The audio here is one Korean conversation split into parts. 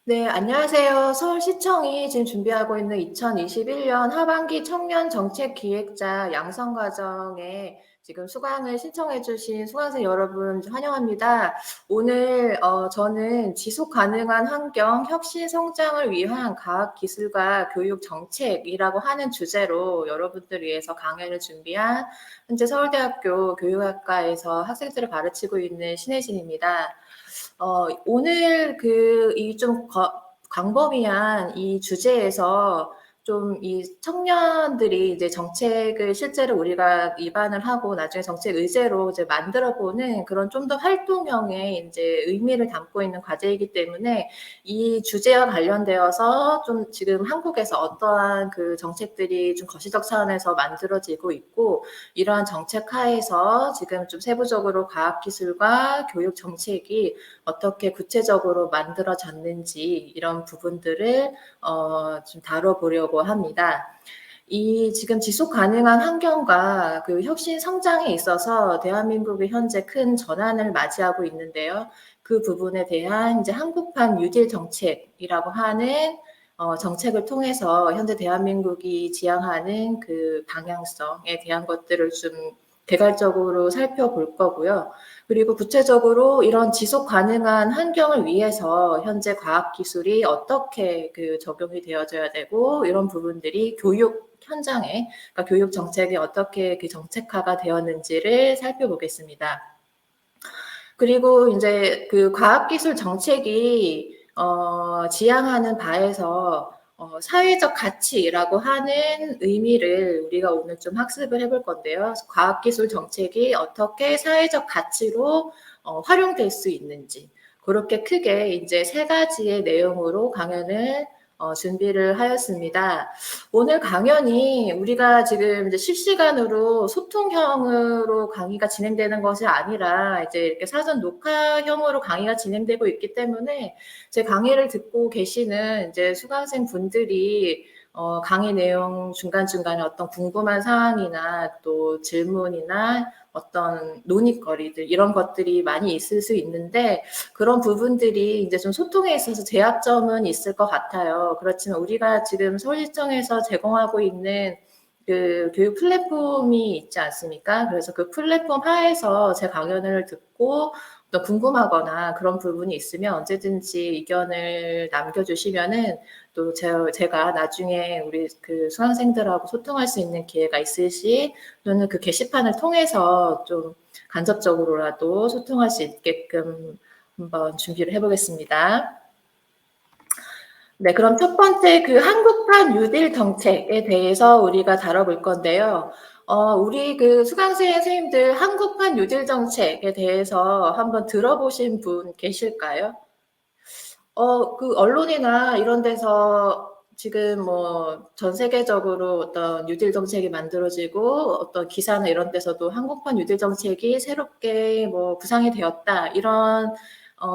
네, 안녕하세요. 서울시청이 지금 준비하고 있는 2021년 하반기 청년 정책 기획자 양성 과정에 지금 수강을 신청해 주신 수강생 여러분 환영합니다. 오늘 저는 지속 가능한 환경 혁신 성장을 위한 과학 기술과 교육 정책이라고 하는 주제로 여러분들 위해서 강연을 준비한 현재 서울대학교 교육학과에서 학생들을 가르치고 있는 신혜진입니다. 오늘 이 좀 광범위한 이 주제에서 좀 이 청년들이 이제 정책을 실제로 우리가 입안을 하고 나중에 정책 의제로 이제 만들어 보는 그런 좀 더 활동형의 이제 의미를 담고 있는 과제이기 때문에 이 주제와 관련되어서 좀 지금 한국에서 어떠한 그 정책들이 좀 거시적 차원에서 만들어지고 있고 이러한 정책 하에서 지금 좀 세부적으로 과학기술과 교육 정책이 어떻게 구체적으로 만들어졌는지 이런 부분들을 좀 다뤄보려고 합니다. 이 지금 지속 가능한 환경과 그 혁신 성장에 있어서 대한민국이 현재 큰 전환을 맞이하고 있는데요. 그 부분에 대한 이제 한국판 뉴딜 정책이라고 하는 정책을 통해서 현재 대한민국이 지향하는 그 방향성에 대한 것들을 좀 개괄적으로 살펴볼 거고요. 그리고 구체적으로 이런 지속 가능한 환경을 위해서 현재 과학기술이 어떻게 그 적용이 되어져야 되고 이런 부분들이 교육 현장에, 그러니까 교육 정책이 어떻게 그 정책화가 되었는지를 살펴보겠습니다. 그리고 이제 그 과학기술 정책이 지향하는 바에서 사회적 가치라고 하는 의미를 우리가 오늘 좀 학습을 해볼 건데요. 과학기술 정책이 어떻게 사회적 가치로 활용될 수 있는지 그렇게 크게 이제 세 가지의 내용으로 강연을 준비를 하였습니다. 오늘 강연이 우리가 지금 이제 실시간으로 소통형으로 강의가 진행되는 것이 아니라 이제 이렇게 사전 녹화형으로 강의가 진행되고 있기 때문에 제 강의를 듣고 계시는 이제 수강생 분들이 강의 내용 중간중간에 어떤 궁금한 사항이나 또 질문이나 어떤 논의거리들 이런 것들이 많이 있을 수 있는데 그런 부분들이 이제 좀 소통에 있어서 제약점은 있을 것 같아요. 그렇지만 우리가 지금 서울시청에서 제공하고 있는 그 교육 플랫폼이 있지 않습니까? 그래서 그 플랫폼 하에서 제 강연을 듣고 또 궁금하거나 그런 부분이 있으면 언제든지 의견을 남겨주시면은 또 제가 나중에 우리 그 수강생들하고 소통할 수 있는 기회가 있을 시 또는 그 게시판을 통해서 좀 간접적으로라도 소통할 수 있게끔 한번 준비를 해보겠습니다. 네, 그럼 첫 번째 그 한국판 뉴딜 정책에 대해서 우리가 다뤄볼 건데요. 우리 그 수강생 선생님들 한국판 뉴딜 정책에 대해서 한번 들어보신 분 계실까요? 그 언론이나 이런 데서 지금 뭐 전 세계적으로 어떤 뉴딜 정책이 만들어지고 어떤 기사나 이런 데서도 한국판 뉴딜 정책이 새롭게 뭐 구상이 되었다 이런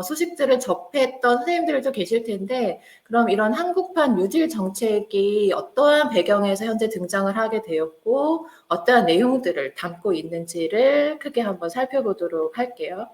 소식들을 접했던 선생님들도 계실 텐데 그럼 이런 한국판 뉴딜 정책이 어떠한 배경에서 현재 등장을 하게 되었고 어떠한 내용들을 담고 있는지를 크게 한번 살펴보도록 할게요.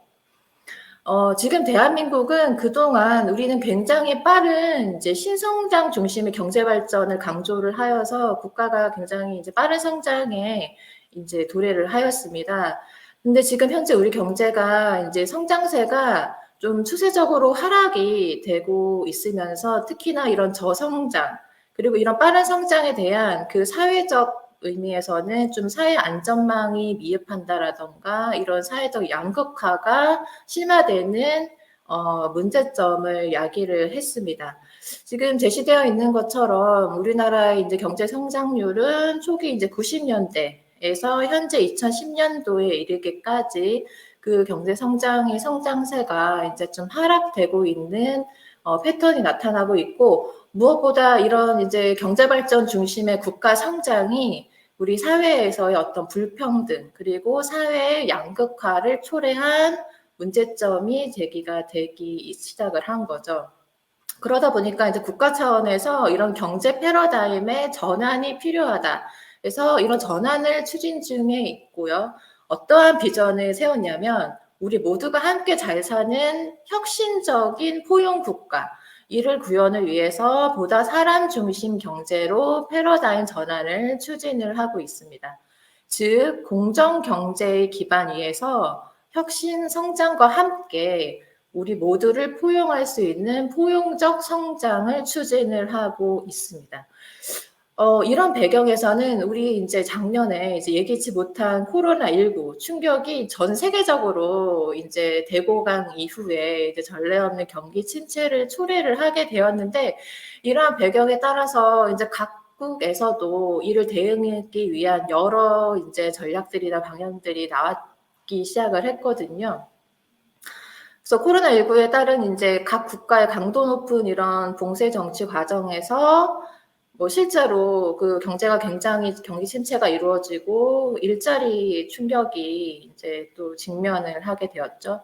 지금 대한민국은 그동안 우리는 굉장히 빠른 이제 신성장 중심의 경제 발전을 강조를 하여서 국가가 굉장히 이제 빠른 성장에 이제 도래를 하였습니다. 근데 지금 현재 우리 경제가 이제 성장세가 좀 추세적으로 하락이 되고 있으면서 특히나 이런 저성장 그리고 이런 빠른 성장에 대한 그 사회적 의미에서는 좀 사회 안전망이 미흡한다라던가 이런 사회적 양극화가 심화되는 문제점을 야기를 했습니다. 지금 제시되어 있는 것처럼 우리나라의 이제 경제 성장률은 초기 이제 90년대에서 현재 2010년도에 이르기까지 그 경제 성장의 성장세가 이제 좀 하락되고 있는 패턴이 나타나고 있고 무엇보다 이런 이제 경제 발전 중심의 국가 성장이 우리 사회에서의 어떤 불평등 그리고 사회의 양극화를 초래한 문제점이 제기가 되기 시작을 한 거죠. 그러다 보니까 이제 국가 차원에서 이런 경제 패러다임의 전환이 필요하다. 그래서 이런 전환을 추진 중에 있고요. 어떠한 비전을 세웠냐면 우리 모두가 함께 잘 사는 혁신적인 포용 국가. 이를 구현을 위해서 보다 사람 중심 경제로 패러다임 전환을 추진을 하고 있습니다. 즉, 공정 경제의 기반 위에서 혁신 성장과 함께 우리 모두를 포용할 수 있는 포용적 성장을 추진을 하고 있습니다. 이런 배경에서는 우리 이제 작년에 이제 예기치 못한 코로나19 충격이 전 세계적으로 이제 대고 간 이후에 이제 전례 없는 경기 침체를 초래를 하게 되었는데, 이러한 배경에 따라서 이제 각국에서도 이를 대응하기 위한 여러 이제 전략들이나 방향들이 나왔기 시작을 했거든요. 그래서 코로나19에 따른 이제 각 국가의 강도 높은 이런 봉쇄 정치 과정에서 실제로 그 경제가 굉장히 경기 침체가 이루어지고 일자리 충격이 이제 또 직면을 하게 되었죠.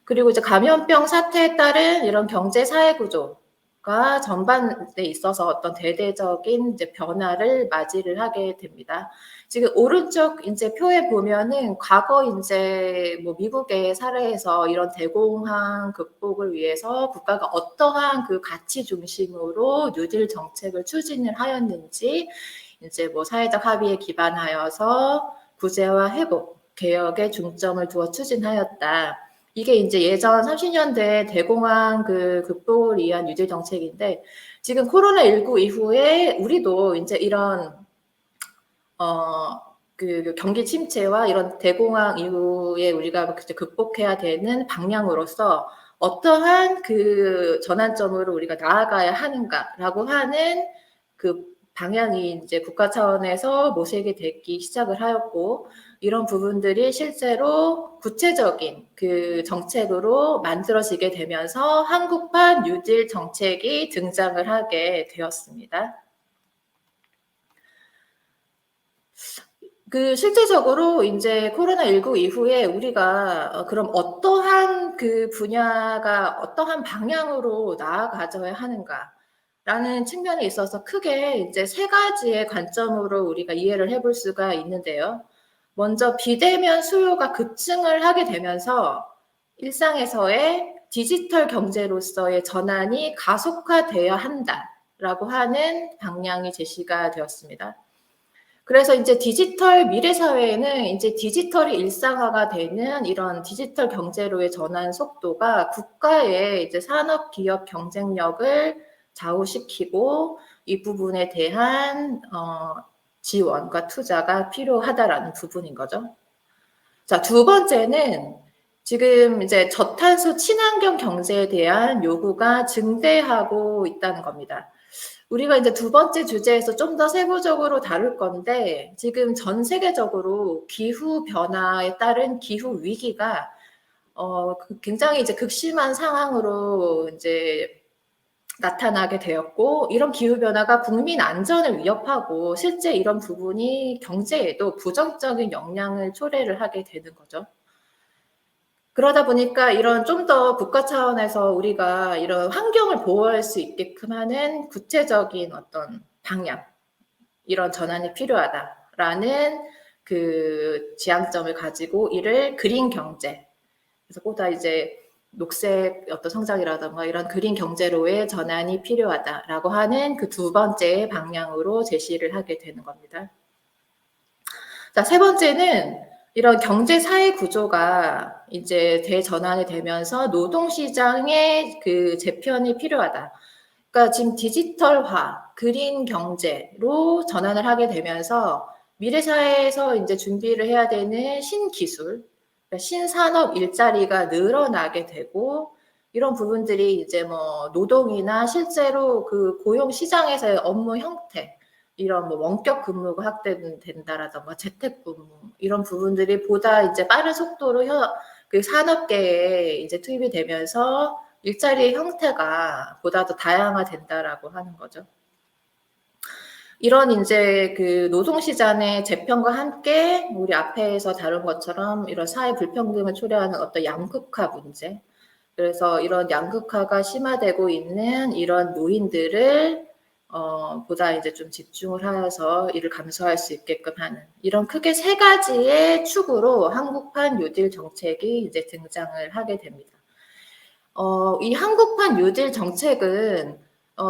그리고 이제 감염병 사태에 따른 이런 경제 사회 구조가 전반에 있어서 어떤 대대적인 이제 변화를 맞이를 하게 됩니다. 지금 오른쪽 이제 표에 보면은 과거 이제 미국의 사례에서 이런 대공황 극복을 위해서 국가가 어떠한 그 가치 중심으로 뉴딜 정책을 추진을 하였는지, 이제 사회적 합의에 기반하여서 구제와 회복, 개혁에 중점을 두어 추진하였다. 이게 이제 예전 30년대 대공황 그 극복을 위한 뉴딜 정책인데, 지금 코로나19 이후에 우리도 이제 이런 그 경기 침체와 이런 대공황 이후에 우리가 극복해야 되는 방향으로서 어떠한 그 전환점으로 우리가 나아가야 하는가라고 하는 그 방향이 이제 국가 차원에서 모색이 되기 시작을 하였고, 이런 부분들이 실제로 구체적인 그 정책으로 만들어지게 되면서 한국판 뉴딜 정책이 등장을 하게 되었습니다. 그 실제적으로 이제 코로나19 이후에 우리가 그럼 어떠한 그 분야가 어떠한 방향으로 나아가져야 하는가라는 측면에 있어서 크게 이제 세 가지의 관점으로 우리가 이해를 해볼 수가 있는데요. 먼저 비대면 수요가 급증을 하게 되면서 일상에서의 디지털 경제로서의 전환이 가속화되어야 한다라고 하는 방향이 제시가 되었습니다. 그래서 이제 디지털 미래 사회에는 이제 디지털이 일상화가 되는 이런 디지털 경제로의 전환 속도가 국가의 이제 산업 기업 경쟁력을 좌우시키고, 이 부분에 대한 지원과 투자가 필요하다라는 부분인 거죠. 자, 두 번째는 지금 이제 저탄소 친환경 경제에 대한 요구가 증대하고 있다는 겁니다. 우리가 이제 두 번째 주제에서 좀 더 세부적으로 다룰 건데, 지금 전 세계적으로 기후 변화에 따른 기후 위기가 굉장히 이제 극심한 상황으로 이제 나타나게 되었고, 이런 기후 변화가 국민 안전을 위협하고 실제 이런 부분이 경제에도 부정적인 영향을 초래를 하게 되는 거죠. 그러다 보니까 이런 좀 더 국가 차원에서 우리가 이런 환경을 보호할 수 있게끔 하는 구체적인 어떤 방향, 이런 전환이 필요하다라는 그 지향점을 가지고 이를 그린 경제, 그래서 보다 이제 녹색 어떤 성장이라든가 이런 그린 경제로의 전환이 필요하다라고 하는 그 두 번째 방향으로 제시를 하게 되는 겁니다. 자, 세 번째는 이런 경제 사회 구조가 이제 대전환이 되면서 노동시장의 그 재편이 필요하다. 그러니까 지금 디지털화, 그린 경제로 전환을 하게 되면서 미래 사회에서 이제 준비를 해야 되는 신기술, 그러니까 신산업 일자리가 늘어나게 되고, 이런 부분들이 이제 노동이나 실제로 그 고용 시장에서의 업무 형태, 이런 원격 근무가 확대된다라던가 재택근무, 이런 부분들이 보다 이제 빠른 속도로 그 산업계에 이제 투입이 되면서 일자리의 형태가 보다 더 다양화된다라고 하는 거죠. 이런 이제 그 노동시장의 재편과 함께 우리 앞에서 다룬 것처럼 이런 사회 불평등을 초래하는 어떤 양극화 문제, 그래서 이런 양극화가 심화되고 있는 이런 요인들을 보다 이제 좀 집중을 하여서 이를 감수할 수 있게끔 하는, 이런 크게 세 가지의 축으로 한국판 뉴딜 정책이 이제 등장을 하게 됩니다. 이 한국판 뉴딜 정책은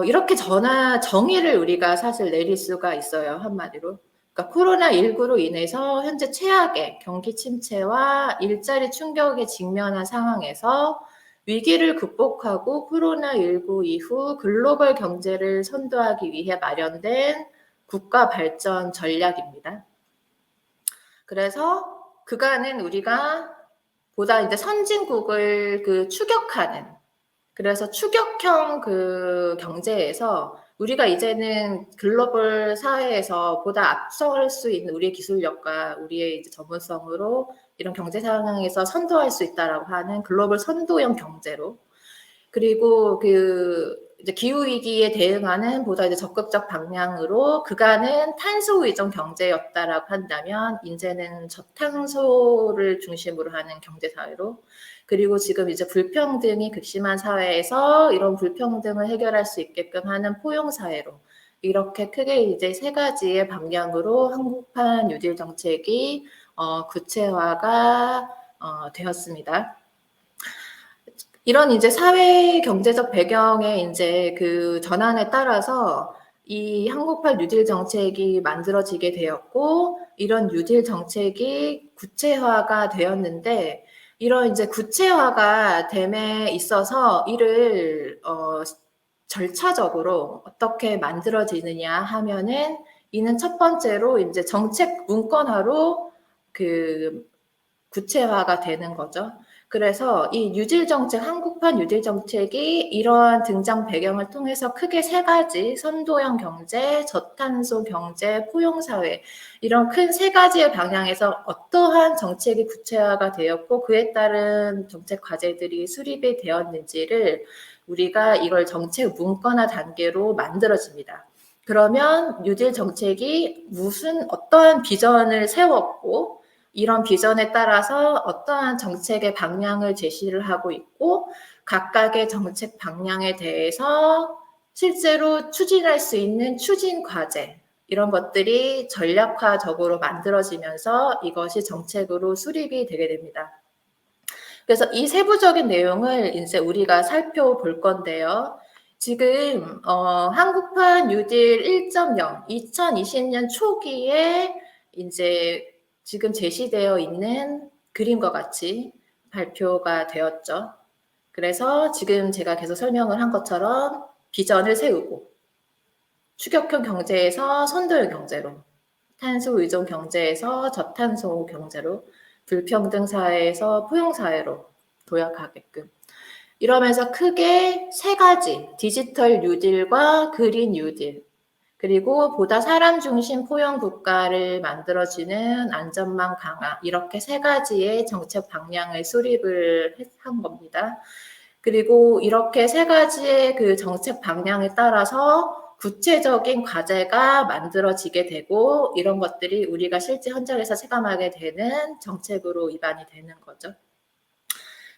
이렇게 정의를 우리가 사실 내릴 수가 있어요. 한마디로. 그러니까 코로나19로 인해서 현재 최악의 경기 침체와 일자리 충격에 직면한 상황에서 위기를 극복하고 코로나19 이후 글로벌 경제를 선도하기 위해 마련된 국가 발전 전략입니다. 그래서 그간은 우리가 보다 이제 선진국을 추격하는, 그래서 추격형 경제에서 우리가 이제는 글로벌 사회에서 보다 앞설 수 있는 우리의 기술력과 우리의 이제 전문성으로 이런 경제 상황에서 선도할 수 있다라고 하는 글로벌 선도형 경제로, 그리고 이제 기후 위기에 대응하는 보다 이제 적극적 방향으로 그간은 탄소 의존 경제였다라고 한다면 이제는 저탄소를 중심으로 하는 경제 사회로, 그리고 지금 이제 불평등이 극심한 사회에서 이런 불평등을 해결할 수 있게끔 하는 포용 사회로, 이렇게 크게 이제 세 가지의 방향으로 한국판 뉴딜 정책이 구체화가 되었습니다. 이런 이제 사회 경제적 배경의 이제 전환에 따라서 이 한국판 뉴딜 정책이 만들어지게 되었고, 이런 뉴딜 정책이 구체화가 되었는데, 이런 이제 구체화가 됨에 있어서 이를 절차적으로 어떻게 만들어지느냐 하면은, 이는 첫 번째로 이제 정책 문건화로 구체화가 되는 거죠. 그래서 이 뉴딜 정책, 한국판 뉴딜 정책이 이러한 등장 배경을 통해서 크게 세 가지, 선도형 경제, 저탄소 경제, 포용 사회, 이런 큰 세 가지의 방향에서 어떠한 정책이 구체화가 되었고 그에 따른 정책 과제들이 수립이 되었는지를 우리가 이걸 정책 문건화 단계로 만들어집니다. 그러면 뉴딜 정책이 어떠한 비전을 세웠고, 이런 비전에 따라서 어떠한 정책의 방향을 제시를 하고 있고, 각각의 정책 방향에 대해서 실제로 추진할 수 있는 추진 과제, 이런 것들이 전략화적으로 만들어지면서 이것이 정책으로 수립이 되게 됩니다. 그래서 이 세부적인 내용을 이제 우리가 살펴볼 건데요. 지금 한국판 뉴딜 1.0 2020년 초기에 이제 지금 제시되어 있는 그림과 같이 발표가 되었죠. 그래서 지금 제가 계속 설명을 한 것처럼 비전을 세우고, 추격형 경제에서 선도형 경제로, 탄소 의존 경제에서 저탄소 경제로, 불평등 사회에서 포용 사회로 도약하게끔, 이러면서 크게 세 가지, 디지털 뉴딜과 그린 뉴딜, 그리고 보다 사람 중심 포용 국가를 만들어지는 안전망 강화, 이렇게 세 가지의 정책 방향을 수립을 한 겁니다. 그리고 이렇게 세 가지의 정책 방향에 따라서 구체적인 과제가 만들어지게 되고, 이런 것들이 우리가 실제 현장에서 체감하게 되는 정책으로 입안이 되는 거죠.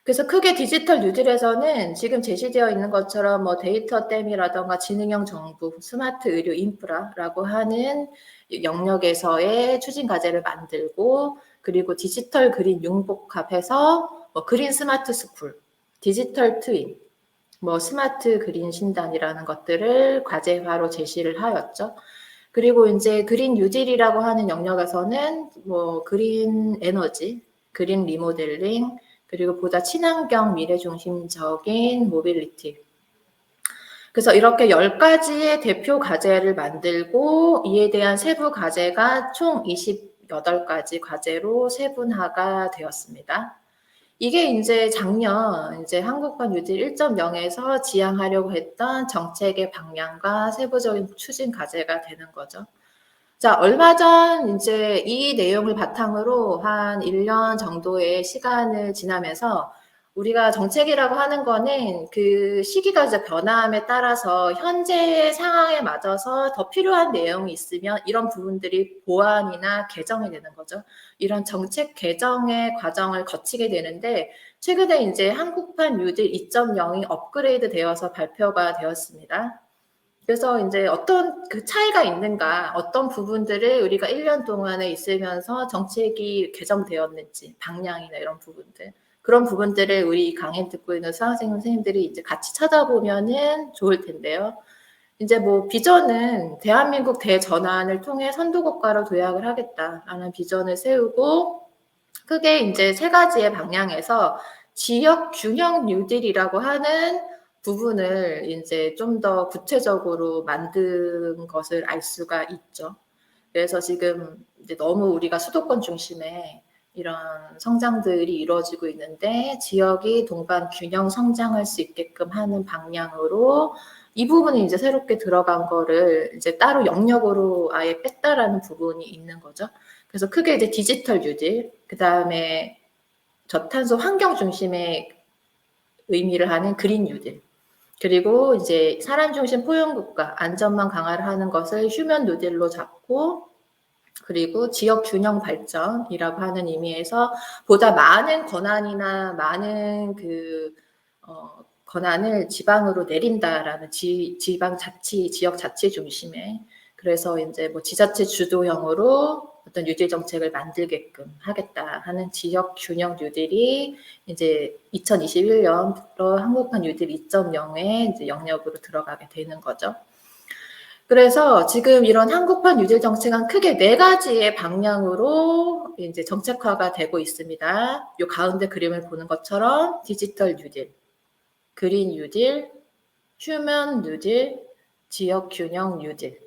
그래서 크게 디지털 뉴딜에서는 지금 제시되어 있는 것처럼 데이터 댐이라던가 지능형 정부, 스마트 의료 인프라라고 하는 영역에서의 추진 과제를 만들고, 그리고 디지털 그린 융복합해서 그린 스마트 스쿨, 디지털 트윈, 스마트 그린 신단이라는 것들을 과제화로 제시를 하였죠. 그리고 이제 그린 뉴딜이라고 하는 영역에서는 그린 에너지, 그린 리모델링, 그리고 보다 친환경 미래 중심적인 모빌리티. 그래서 이렇게 10가지의 대표 과제를 만들고, 이에 대한 세부 과제가 총 28가지 과제로 세분화가 되었습니다. 이게 이제 작년 이제 한국판 뉴딜 1.0에서 지향하려고 했던 정책의 방향과 세부적인 추진 과제가 되는 거죠. 자, 얼마 전 이제 이 내용을 바탕으로 한 1년 정도의 시간을 지나면서 우리가 정책이라고 하는 거는 시기가 이제 변화함에 따라서 현재 상황에 맞아서 더 필요한 내용이 있으면 이런 부분들이 보완이나 개정이 되는 거죠. 이런 정책 개정의 과정을 거치게 되는데, 최근에 이제 한국판 뉴딜 2.0이 업그레이드 되어서 발표가 되었습니다. 그래서 인제 어떤 그 차이가 있는가, 어떤 부분들을 우리가 1년 동안에 있으면서 정책이 개정되었는지, 방향이나 이런 부분들, 그런 부분들을 우리 강의 듣고 있는 수강생 선생님들이 이제 같이 찾아보면은 좋을 텐데요. 인제 뭐 비전은 '대한민국 대전환을 통해 선도국가로 도약을 하겠다.'라는 비전을 세우고, 크게 인제 세 가지의 방향에서 지역 균형 뉴딜이라고 하는 부분을 인제 좀 더 구체적으로 만든 것을 알 수가 있죠. 그래서 지금 이제 너무 우리가 수도권 중심의 이런 성장들이 이루어지고 있는데, 지역이 동반 균형 성장할 수 있게끔 하는 방향으로 이 부분이 이제 새롭게 들어간 거를 이제 따로 영역으로 아예 뺐다라는 부분이 있는 거죠. 그래서 크게 이제 디지털 뉴딜, 그다음에 저탄소 환경 중심의 의미를 하는 그린 뉴딜, 그리고 이제 사람 중심 포용 국가, 안전망 강화를 하는 것을 휴먼 뉴딜로 잡고, 그리고 지역 균형 발전이라고 하는 의미에서 보다 많은 권한이나 많은 권한을 지방으로 내린다라는 지방 자치, 지역 자치 중심의, 그래서 인제 뭐 지자체 주도형으로 어떤 뉴딜 정책을 만들게끔 하겠다 하는 지역 균형 뉴딜이 이제 2021년부터 한국판 뉴딜 2.0의 이제 영역으로 들어가게 되는 거죠. 그래서 지금 이런 한국판 뉴딜 정책은 크게 네 가지의 방향으로 이제 정책화가 되고 있습니다. 요 가운데 그림을 보는 것처럼 디지털 뉴딜, 그린 뉴딜, 휴먼 뉴딜, 지역 균형 뉴딜.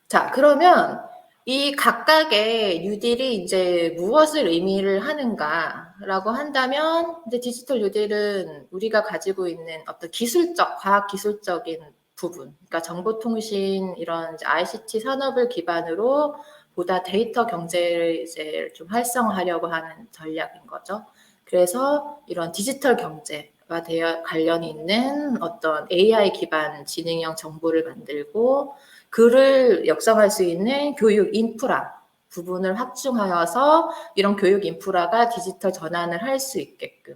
자, 그러면 이 각각의 뉴딜이 이제 무엇을 의미를 하는가라고 한다면, 이제 디지털 뉴딜은 우리가 가지고 있는 어떤 기술적, 과학 기술적인 부분, 그러니까 정보통신 이런 이제 ICT 산업을 기반으로 보다 데이터 경제를 이제 좀 활성화하려고 하는 전략인 거죠. 그래서 이런 디지털 경제와 관련이 있는 어떤 AI 기반 지능형 정보를 만들고, 그를 역성할 수 있는 교육 인프라 부분을 확충하여서 이런 교육 인프라가 디지털 전환을 할 수 있게끔,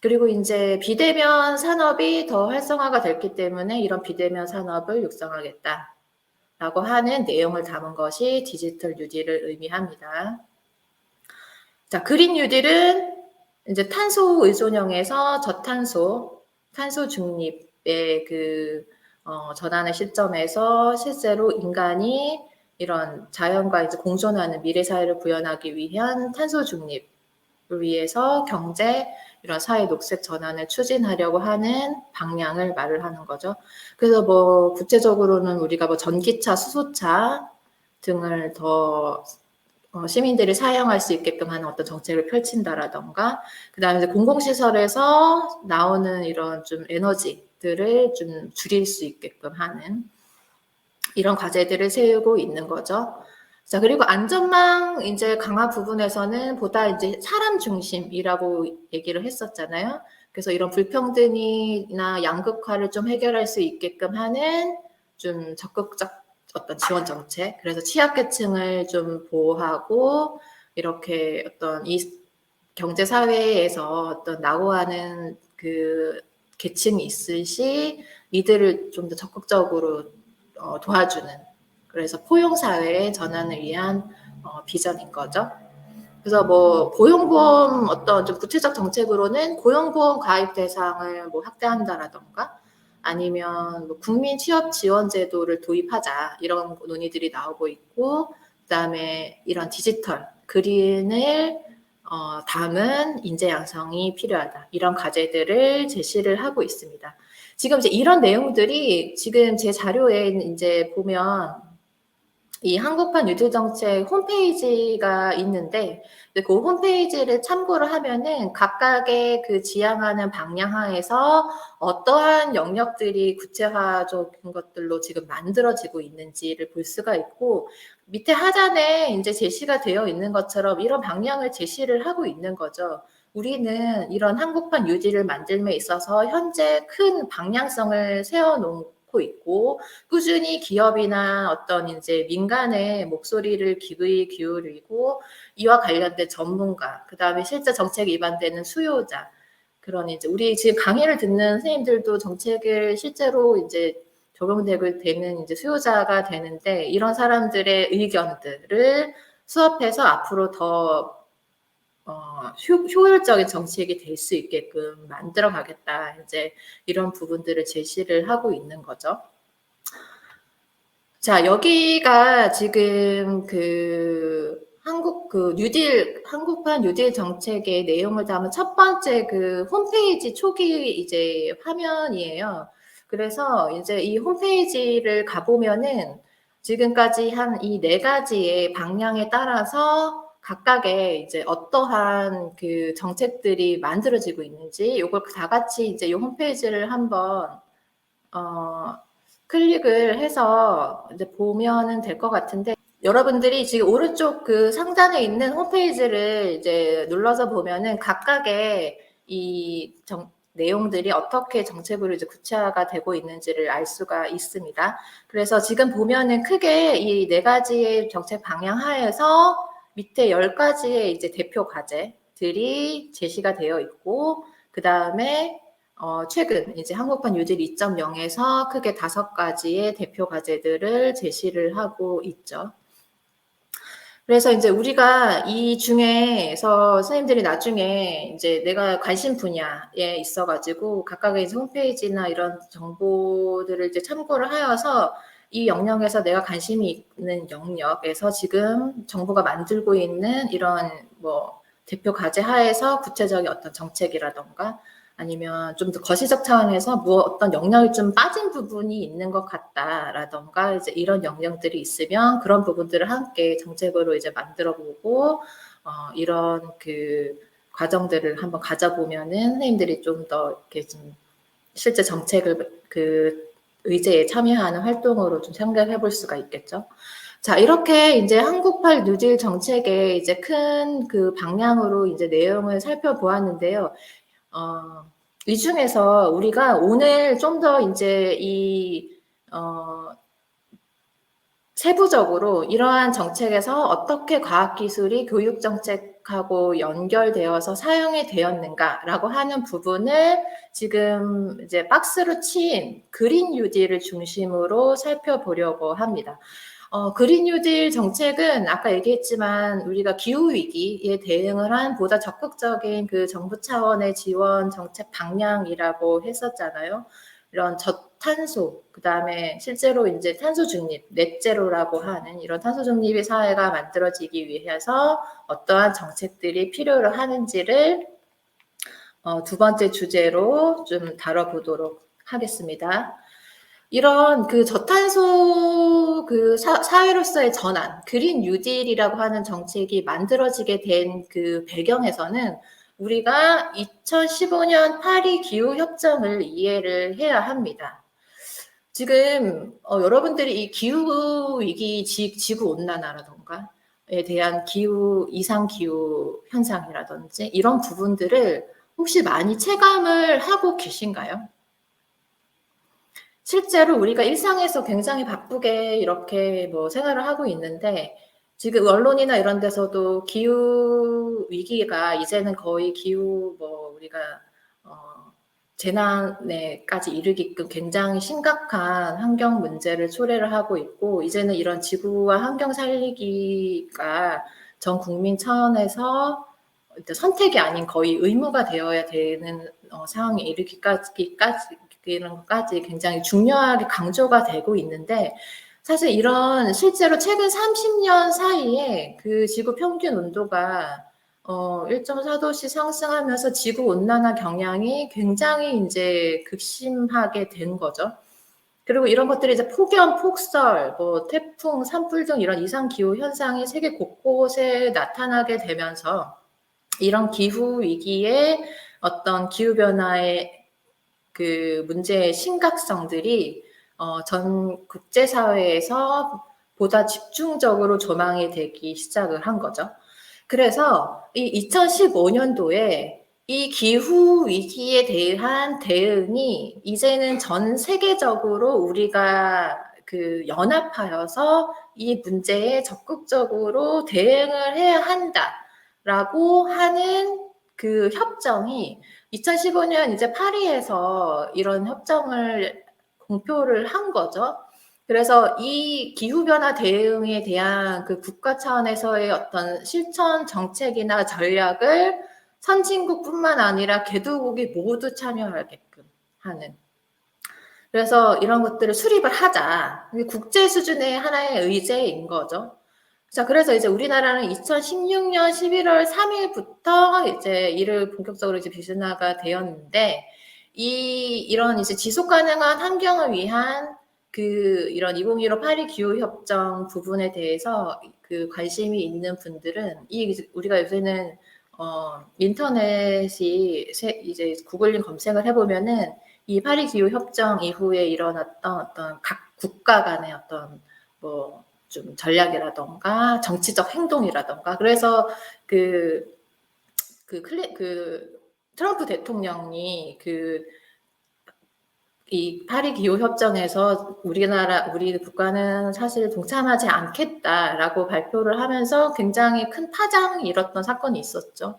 그리고 인제 비대면 산업이 더 활성화가 됐기 때문에 이런 비대면 산업을 육성하겠다라고 하는 내용을 담은 것이 디지털 뉴딜을 의미합니다. 자, 그린 뉴딜은 이제 탄소 의존형에서 저탄소, 탄소 중립의 전환의 시점에서 실제로 인간이 이런 자연과 이제 공존하는 미래 사회를 구현하기 위한 탄소 중립을 위해서 경제, 이런 사회 녹색 전환을 추진하려고 하는 방향을 말을 하는 거죠. 그래서 뭐 구체적으로는 우리가 뭐 전기차, 수소차 등을 더 시민들이 사용할 수 있게끔 하는 어떤 정책을 펼친다라던가, 그다음에 이제 공공시설에서 나오는 이런 좀 에너지들을 좀 줄일 수 있게끔 하는 이런 과제들을 세우고 있는 거죠. 자, 그리고 안전망 이제 강화 부분에서는 보다 이제 사람 중심이라고 얘기를 했었잖아요. 그래서 이런 불평등이나 양극화를 좀 해결할 수 있게끔 하는 좀 적극적 어떤 지원 정책, 그래서 취약계층을 좀 보호하고, 이렇게 어떤 이 경제 사회에서 어떤 낙오하는 그 계층이 있을 시 이들을 좀 더 적극적으로 도와주는, 그래서 포용 사회의 전환을 위한 비전인 거죠. 그래서 뭐 고용보험 어떤 좀 구체적 정책으로는 고용보험 가입 대상을 뭐 확대한다라던가, 아니면 뭐 국민 취업 지원 제도를 도입하자, 이런 논의들이 나오고 있고, 그다음에 이런 디지털 그린을 담은 인재 양성이 필요하다, 이런 과제들을 제시를 하고 있습니다. 지금 이제 이런 내용들이 지금 제 자료에 이제 보면 이 한국판 뉴딜 정책 홈페이지가 있는데, 그 홈페이지를 참고를 하면은 각각의 그 지향하는 방향 하에서 어떠한 영역들이 구체화적인 것들로 지금 만들어지고 있는지를 볼 수가 있고, 밑에 하단에 이제 제시가 되어 있는 것처럼 이런 방향을 제시를 하고 있는 거죠. 우리는 이런 한국판 뉴딜을 만듦에 있어서 현재 큰 방향성을 세워놓고 있고, 꾸준히 기업이나 어떤 이제 민간의 목소리를 기꺼이 기울이고, 이와 관련된 전문가, 그다음에 실제 정책에 위반되는 수요자, 그런 이제 우리 지금 강의를 듣는 선생님들도 정책을 실제로 이제 적용되고 되는 이제 수요자가 되는데, 이런 사람들의 의견들을 수업해서 앞으로 더 효율적인 정책이 될 수 있게끔 만들어 가겠다. 이제 이런 부분들을 제시를 하고 있는 거죠. 자, 여기가 지금 한국판 뉴딜 정책의 내용을 담은 첫 번째 홈페이지 초기 이제 화면이에요. 그래서 이제 이 홈페이지를 가보면은 지금까지 한 이 4가지의 방향에 따라서 각각의 이제 어떠한 정책들이 만들어지고 있는지, 요걸 다 같이 이제 이 홈페이지를 한번 클릭을 해서 이제 보면은 될 것 같은데, 여러분들이 지금 오른쪽 상단에 있는 홈페이지를 이제 눌러서 보면은 각각의 내용들이 어떻게 정책으로 이제 구체화가 되고 있는지를 알 수가 있습니다. 그래서 지금 보면은 크게 이 4가지의 정책 방향 하에서 밑에 10가지의 이제 대표 과제들이 제시가 되어 있고, 그 다음에 최근 이제 한국판 뉴딜 2.0에서 크게 5가지의 대표 과제들을 제시를 하고 있죠. 그래서 이제 우리가 이 중에서 선생님들이 나중에 이제 내가 관심 분야에 있어가지고 각각의 이제 홈페이지나 이런 정보들을 이제 참고를 하여서 이 영역에서 내가 관심이 있는 영역에서 지금 정부가 만들고 있는 이런 대표 과제 하에서 구체적인 어떤 정책이라던가 아니면 좀 더 거시적 차원에서 어떤 영역이 좀 빠진 부분이 있는 것 같다라던가 이제 이런 영역들이 있으면 그런 부분들을 함께 정책으로 이제 만들어보고 이런 과정들을 한번 가져보면은 선생님들이 좀 더 이렇게 좀 실제 정책을 의제에 참여하는 활동으로 좀 생각해 볼 수가 있겠죠. 자, 이렇게 이제 한국판 뉴딜 정책의 이제 큰 방향으로 이제 내용을 살펴보았는데요. 이 중에서 우리가 오늘 좀 더 이제 세부적으로 이러한 정책에서 어떻게 과학기술이 교육정책하고 연결되어서 사용이 되었는가라고 하는 부분을 지금 이제 박스로 친 그린 뉴딜을 중심으로 살펴보려고 합니다. 그린 뉴딜 정책은 아까 얘기했지만 우리가 기후위기에 대응을 한 보다 적극적인 정부 차원의 지원 정책 방향이라고 했었잖아요. 이런 저탄소, 그 다음에 실제로 이제 탄소 중립, 넷제로라고 하는 이런 탄소 중립의 사회가 만들어지기 위해서 어떠한 정책들이 필요로 하는지를 두 번째 주제로 좀 다뤄보도록 하겠습니다. 이런 저탄소 사회로서의 전환, 그린 뉴딜이라고 하는 정책이 만들어지게 된 배경에서는 우리가 2015년 파리 기후협정을 이해를 해야 합니다. 지금 여러분들이 이 기후위기, 지구온난화라던가에 대한 이상기후 현상이라든지 이런 부분들을 혹시 많이 체감을 하고 계신가요? 실제로 우리가 일상에서 굉장히 바쁘게 이렇게 생활을 하고 있는데, 지금 언론이나 이런 데서도 기후 위기가 이제는 거의 우리가 재난에까지 이르게끔 굉장히 심각한 환경 문제를 초래를 하고 있고, 이제는 이런 지구와 환경 살리기가 전 국민 차원에서 선택이 아닌 거의 의무가 되어야 되는 상황에 이르기까지 굉장히 중요하게 강조가 되고 있는데, 사실 이런 실제로 최근 30년 사이에 지구 평균 온도가 1.4도씩 상승하면서 지구 온난화 경향이 굉장히 이제 극심하게 된 거죠. 그리고 이런 것들이 이제 폭염, 폭설, 태풍, 산불 등 이런 이상 기후 현상이 세계 곳곳에 나타나게 되면서 이런 기후 위기의 어떤 기후 변화의 문제의 심각성들이 전 국제사회에서 보다 집중적으로 조망이 되기 시작을 한 거죠. 그래서 이 2015년도에 이 기후 위기에 대한 대응이 이제는 전 세계적으로 우리가 연합하여서 이 문제에 적극적으로 대응을 해야 한다라고 하는 협정이 2015년 이제 파리에서 이런 협정을 공표를 한 거죠. 그래서 이 기후변화 대응에 대한 그 국가 차원에서의 어떤 실천 정책이나 전략을 선진국뿐만 아니라 개도국이 모두 참여하게끔 하는. 그래서 이런 것들을 수립을 하자. 국제 수준의 하나의 의제인 거죠. 자, 그래서 이제 우리나라는 2016년 11월 3일부터 이제 이를 본격적으로 이제 비준화가 되었는데, 이런 이제 지속 가능한 환경을 위한 그 이런 2015 파리 기후 협정 부분에 대해서 그 관심이 있는 분들은 우리가 요새는 인터넷이 이제 구글링 검색을 해보면은 이 파리 기후 협정 이후에 일어났던 어떤 각 국가 간의 어떤 뭐 좀 전략이라던가 정치적 행동이라던가 그래서 트럼프 대통령이 이 파리 기후 협정에서 우리 국가는 사실 동참하지 않겠다라고 발표를 하면서 굉장히 큰 파장이 일었던 사건이 있었죠.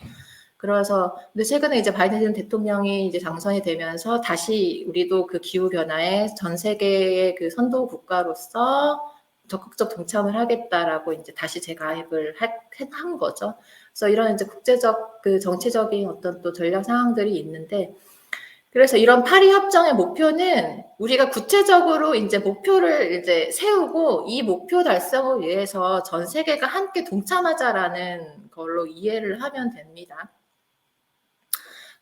그래서 근데 최근에 이제 바이든 대통령이 이제 당선이 되면서 다시 우리도 그 기후 변화에 전 세계의 그 선도 국가로서 적극적 동참을 하겠다라고 이제 다시 재가입을 한 거죠. 그래서 이런 이제 국제적 그 정치적인 어떤 또 전략 상황들이 있는데, 그래서 이런 파리 협정의 목표는 우리가 구체적으로 이제 목표를 이제 세우고 이 목표 달성을 위해서 전 세계가 함께 동참하자라는 걸로 이해를 하면 됩니다.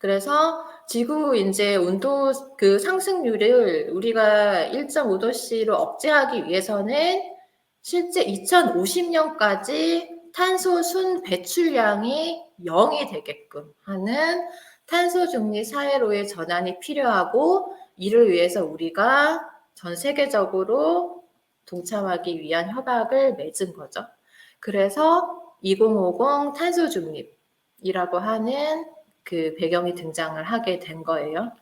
그래서 지구 이제 온도 그 상승률을 우리가 1.5도씨로 억제하기 위해서는 실제 2050년까지 탄소 순 배출량이 0이 되게끔 하는 탄소 중립 사회로의 전환이 필요하고, 이를 위해서 우리가 전 세계적으로 동참하기 위한 협약을 맺은 거죠. 그래서 2050 탄소 중립이라고 하는 그 배경이 등장을 하게 된 거예요.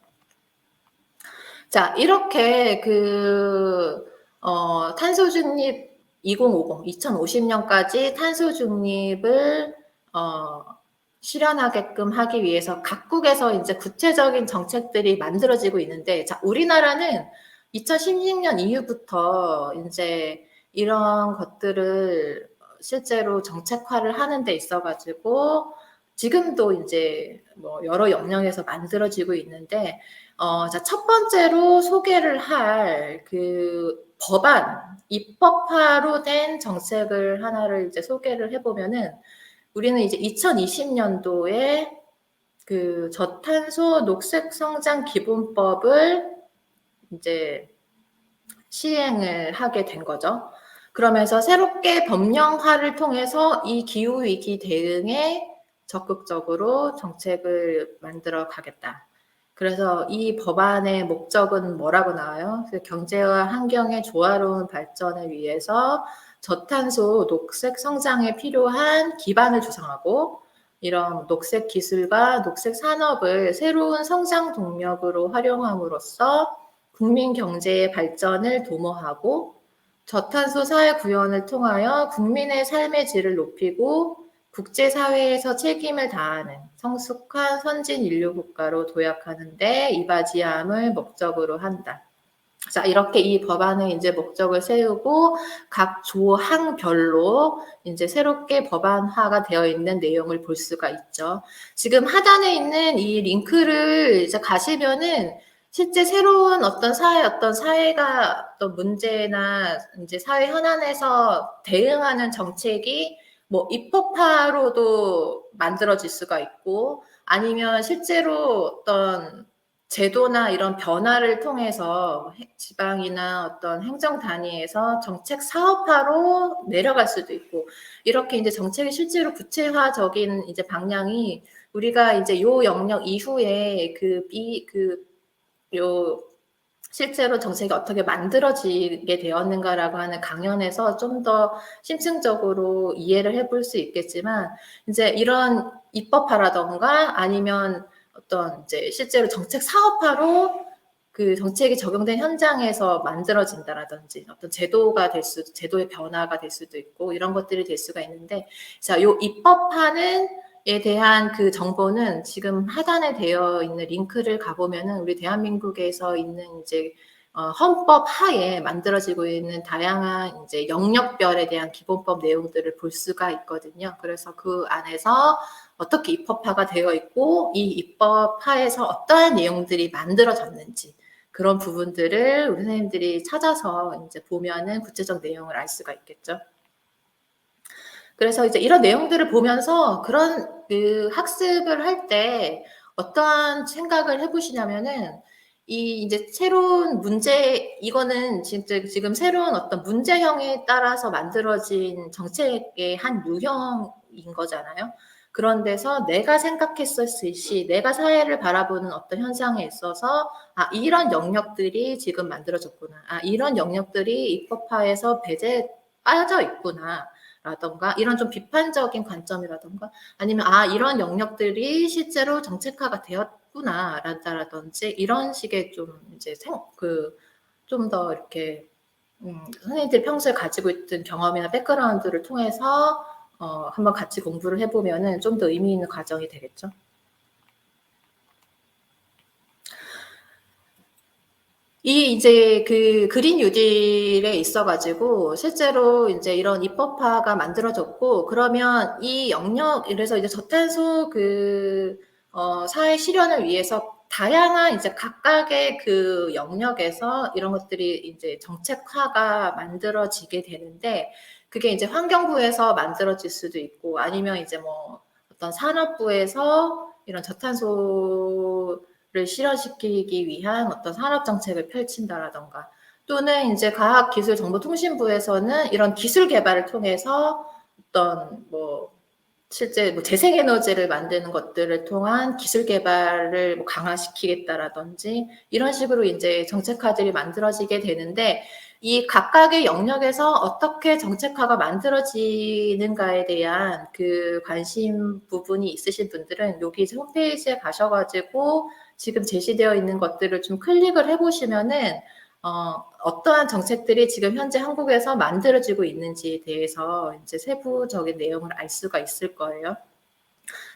자, 이렇게 탄소 중립 2050, 2050년까지 탄소 중립을 실현하게끔 하기 위해서 각국에서 이제 구체적인 정책들이 만들어지고 있는데, 자, 우리나라는 2016년 이후부터 이제 이런 것들을 실제로 정책화를 하는 데 있어가지고 지금도 이제 뭐 여러 영역에서 만들어지고 있는데, 자, 첫 번째로 소개를 할 그 법안, 입법화로 된 정책을 하나를 이제 소개를 해보면은, 우리는 이제 2020년도에 그 저탄소 녹색 성장 기본법을 이제 시행을 하게 된 거죠. 그러면서 새롭게 법령화를 통해서 이 기후위기 대응에 적극적으로 정책을 만들어 가겠다. 그래서 이 법안의 목적은 뭐라고 나와요? 경제와 환경의 조화로운 발전을 위해서 저탄소 녹색 성장에 필요한 기반을 조성하고, 이런 녹색 기술과 녹색 산업을 새로운 성장 동력으로 활용함으로써 국민 경제의 발전을 도모하고, 저탄소 사회 구현을 통하여 국민의 삶의 질을 높이고 국제사회에서 책임을 다하는 성숙한 선진 인류 국가로 도약하는 데 이바지함을 목적으로 한다. 자, 이렇게 이 법안의 이제 목적을 세우고 각 조항별로 이제 새롭게 법안화가 되어 있는 내용을 볼 수가 있죠. 지금 하단에 있는 이 링크를 이제 가시면은 실제 새로운 어떤 사회가 어떤 문제나 이제 사회 현안에서 대응하는 정책이 뭐 입법화로도 만들어질 수가 있고, 아니면 실제로 어떤 제도나 이런 변화를 통해서 지방이나 어떤 행정 단위에서 정책 사업화로 내려갈 수도 있고, 이렇게 이제 정책이 실제로 구체화적인 이제 방향이 우리가 이제 요 영역 이후에 실제로 정책이 어떻게 만들어지게 되었는가라고 하는 강연에서 좀 더 심층적으로 이해를 해볼 수 있겠지만, 이제 이런 입법화라던가 아니면 어떤 이제 실제로 정책 사업화로 그 정책이 적용된 현장에서 만들어진다라든지 어떤 제도의 변화가 될 수도 있고 이런 것들이 될 수가 있는데, 자, 요 입법화는 대한 그 정보는 지금 하단에 되어 있는 링크를 가보면은 우리 대한민국에서 있는 이제 헌법 하에 만들어지고 있는 다양한 이제 영역별에 대한 기본법 내용들을 볼 수가 있거든요. 그래서 그 안에서 어떻게 입법화가 되어 있고 이 입법하에서 어떠한 내용들이 만들어졌는지 그런 부분들을 우리 선생님들이 찾아서 이제 보면은 구체적 내용을 알 수가 있겠죠. 그래서 이제 이런 내용들을 보면서 그런 그 학습을 할 때 어떠한 생각을 해보시냐면은 이 이제 새로운 문제 이거는 진짜 지금 새로운 어떤 문제형에 따라서 만들어진 정책의 한 유형인 거잖아요. 그런 데서 내가 생각했었을 시 내가 사회를 바라보는 어떤 현상에 있어서 아 이런 영역들이 지금 만들어졌구나. 아 이런 영역들이 입법화에서 배제에 빠져 있구나. 라던가 이런 좀 비판적인 관점이라던가 아니면 아 이런 영역들이 실제로 정책화가 되었구나 라든지 이런 식의 좀 이제 좀 더 이렇게 선생님들이 평소에 가지고 있던 경험이나 백그라운드를 통해서 한번 같이 공부를 해보면은 좀 더 의미 있는 과정이 되겠죠. 이 이제 그 그린 뉴딜에 있어가지고 실제로 이제 이런 입법화가 만들어졌고 그러면 이 영역 그래서 이제 저탄소 사회 실현을 위해서 다양한 이제 각각의 그 영역에서 이런 것들이 이제 정책화가 만들어지게 되는데 그게 이제 환경부에서 만들어질 수도 있고 아니면 이제 뭐 어떤 산업부에서 이런 저탄소를 실현시키기 위한 어떤 산업 정책을 펼친다라던가 또는 이제 과학기술정보통신부에서는 이런 기술 개발을 통해서 어떤 뭐 실제 뭐 재생에너지를 만드는 것들을 통한 기술 개발을 뭐 강화시키겠다라든지 이런 식으로 이제 정책화들이 만들어지게 되는데 이 각각의 영역에서 어떻게 정책화가 만들어지는가에 대한 그 관심 부분이 있으신 분들은 여기 홈페이지에 가셔가지고 지금 제시되어 있는 것들을 좀 클릭을 해보시면은 어떠한 정책들이 지금 현재 한국에서 만들어지고 있는지에 대해서 이제 세부적인 내용을 알 수가 있을 거예요.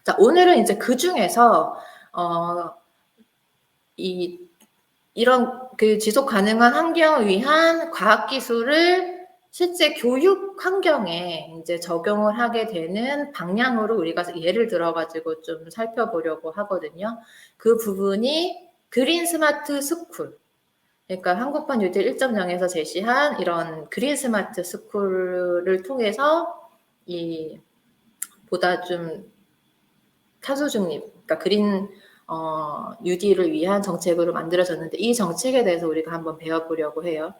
자, 오늘은 이제 그 중에서 이런 그 지속 가능한 환경을 위한 과학기술을 실제 교육 환경에 이제 적용을 하게 되는 방향으로 우리가 예를 들어가지고 좀 살펴보려고 하거든요. 그 부분이 그린 스마트 스쿨. 그러니까 한국판 뉴딜 1.0에서 제시한 이런 그린 스마트 스쿨을 통해서 이 보다 좀 탄소 중립, 그러니까 그린 뉴딜을 위한 정책으로 만들어졌는데 이 정책에 대해서 우리가 한번 배워보려고 해요.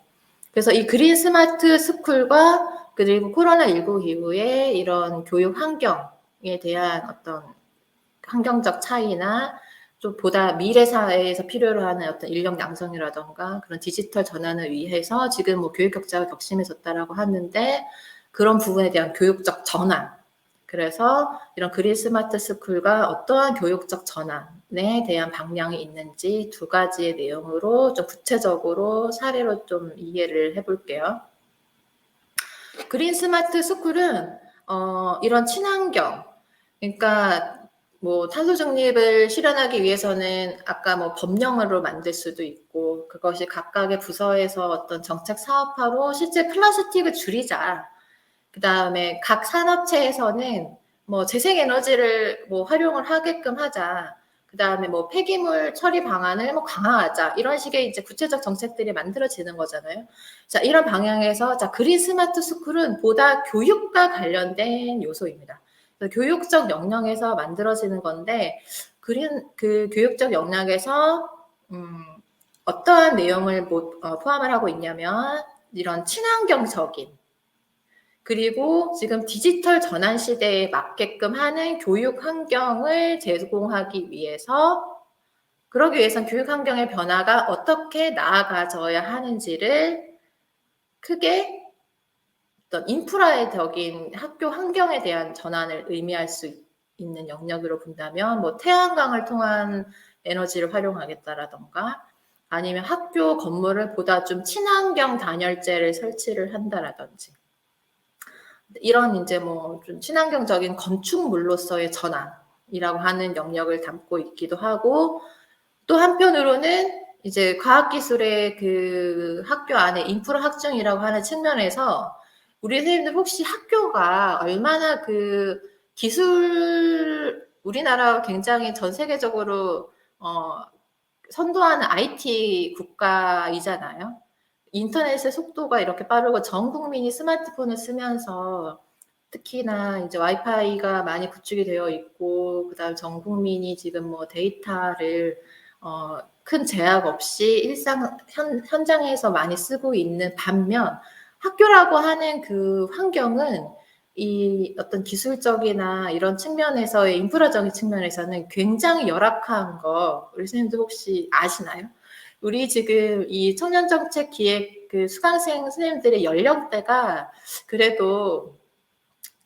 그래서 이 그린 스마트 스쿨과 그리고 코로나19 이후에 이런 교육 환경에 대한 어떤 환경적 차이나 좀 보다 미래 사회에서 필요로 하는 어떤 인력 양성이라던가 그런 디지털 전환을 위해서 지금 뭐 교육 격차가 격심해졌다라고 하는데 그런 부분에 대한 교육적 전환. 그래서 이런 그린 스마트 스쿨과 어떠한 교육적 전환에 대한 방향이 있는지 두 가지의 내용으로 좀 구체적으로 사례로 좀 이해를 해볼게요. 그린 스마트 스쿨은 이런 친환경, 그러니까 뭐 탄소 중립을 실현하기 위해서는 아까 뭐 법령으로 만들 수도 있고 그것이 각각의 부서에서 어떤 정책 사업화로 실제 플라스틱을 줄이자. 그 다음에 각 산업체에서는 뭐 재생에너지를 뭐 활용을 하게끔 하자. 그 다음에 뭐 폐기물 처리 방안을 뭐 강화하자. 이런 식의 이제 구체적 정책들이 만들어지는 거잖아요. 자, 이런 방향에서 자, 그린 스마트 스쿨은 보다 교육과 관련된 요소입니다. 교육적 역량에서 만들어지는 건데 그 교육적 역량에서 어떠한 내용을 포함을 하고 있냐면 이런 친환경적인 그리고 지금 디지털 전환 시대에 맞게끔 하는 교육 환경을 제공하기 위해서 그러기 위해선 교육 환경의 변화가 어떻게 나아가져야 하는지를 크게 어떤 인프라적인 학교 환경에 대한 전환을 의미할 수 있는 영역으로 본다면 뭐 태양광을 통한 에너지를 활용하겠다라던가 아니면 학교 건물을 보다 좀 친환경 단열재를 설치를 한다라든지 이런 인제 뭐 좀 친환경적인 건축물로서의 전환이라고 하는 영역을 담고 있기도 하고, 또 한편으로는 이제 과학기술의 그 학교 안에 인프라 확충이라고 하는 측면에서 우리 선생님들 혹시 학교가 얼마나 그 기술, 우리나라가 굉장히 전 세계적으로 선도하는 IT 국가이잖아요. 인터넷의 속도가 이렇게 빠르고 전 국민이 스마트폰을 쓰면서 특히나 이제 와이파이가 많이 구축이 되어 있고, 그다음에 전 국민이 지금 뭐 데이터를 큰 제약 없이 일상 현장에서 많이 쓰고 있는 반면, 학교라고 하는 그 환경은 이 어떤 기술적이나 이런 측면에서의 인프라적인 측면에서는 굉장히 열악한 거 우리 선생님들 혹시 아시나요? 우리 지금 이 청년정책 기획 그 수강생 선생님들의 연령대가 그래도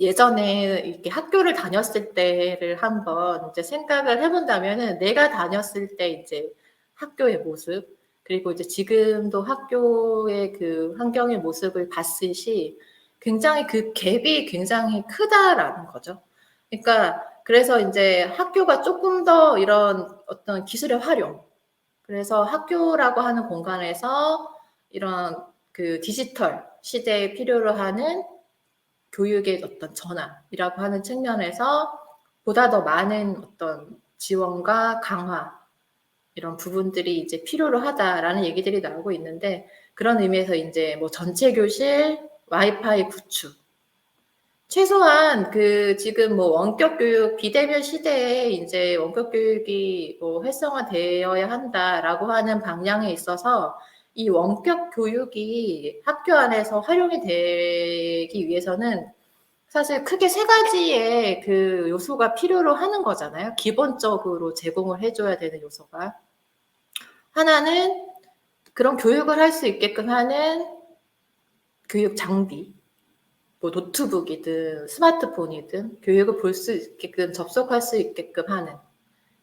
예전에 이렇게 학교를 다녔을 때를 한번 이제 생각을 해본다면은, 내가 다녔을 때 이제 학교의 모습, 그리고 이제 지금도 학교의 그 환경의 모습을 봤을 시 굉장히 그 갭이 굉장히 크다라는 거죠. 그러니까 그래서 이제 학교가 조금 더 이런 어떤 기술의 활용, 그래서 학교라고 하는 공간에서 이런 그 디지털 시대에 필요로 하는 교육의 어떤 전환이라고 하는 측면에서 보다 더 많은 어떤 지원과 강화, 이런 부분들이 이제 필요로 하다라는 얘기들이 나오고 있는데, 그런 의미에서 이제 뭐 전체 교실 와이파이 구축, 최소한 그 지금 뭐 원격 교육 비대면 시대에 이제 원격 교육이 뭐 활성화되어야 한다라고 하는 방향에 있어서 이 원격 교육이 학교 안에서 활용이 되기 위해서는 사실 크게 세 가지의 그 요소가 필요로 하는 거잖아요. 기본적으로 제공을 해줘야 되는 요소가. 하나는 그런 교육을 할 수 있게끔 하는 교육 장비, 뭐 노트북이든 스마트폰이든 교육을 볼 수 있게끔 접속할 수 있게끔 하는,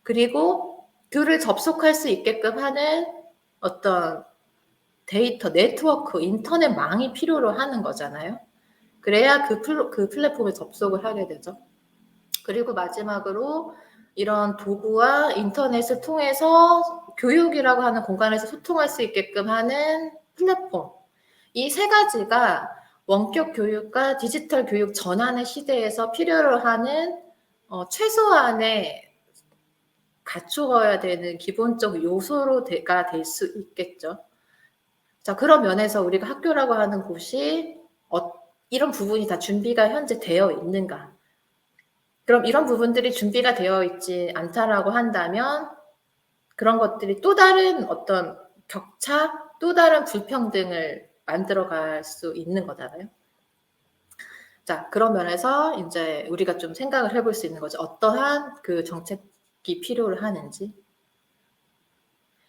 그리고 그를 접속할 수 있게끔 하는 어떤 데이터, 네트워크, 인터넷망이 필요로 하는 거잖아요. 그래야 그 플랫폼에 접속을 하게 되죠. 그리고 마지막으로 이런 도구와 인터넷을 통해서 교육이라고 하는 공간에서 소통할 수 있게끔 하는 플랫폼. 이 세 가지가 원격 교육과 디지털 교육 전환의 시대에서 필요로 하는 최소한의 갖추어야 되는 기본적 요소로가 될 수 있겠죠. 자, 그런 면에서 우리가 학교라고 하는 곳이 이런 부분이 다 준비가 현재 되어 있는가? 그럼 이런 부분들이 준비가 되어 있지 않다라고 한다면 그런 것들이 또 다른 어떤 격차, 또 다른 불평등을 만들어갈 수 있는 거잖아요. 자, 그런 면에서 이제 우리가 좀 생각을 해볼 수 있는 거죠. 어떠한 그 정책이 필요를 하는지.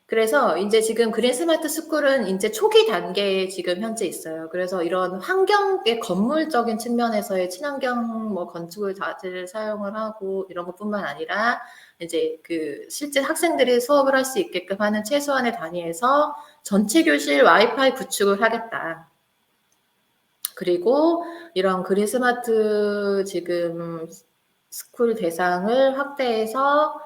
그래서 이제 지금 그린 스마트 스쿨은 이제 초기 단계에 지금 현재 있어요. 그래서 이런 환경의 건물적인 측면에서의 친환경 뭐 건축을 자재를 사용을 하고 이런 것뿐만 아니라 이제 그 실제 학생들이 수업을 할 수 있게끔 하는 최소한의 단위에서 전체 교실 와이파이 구축을 하겠다. 그리고 이런 그린 스마트 지금 스쿨 대상을 확대해서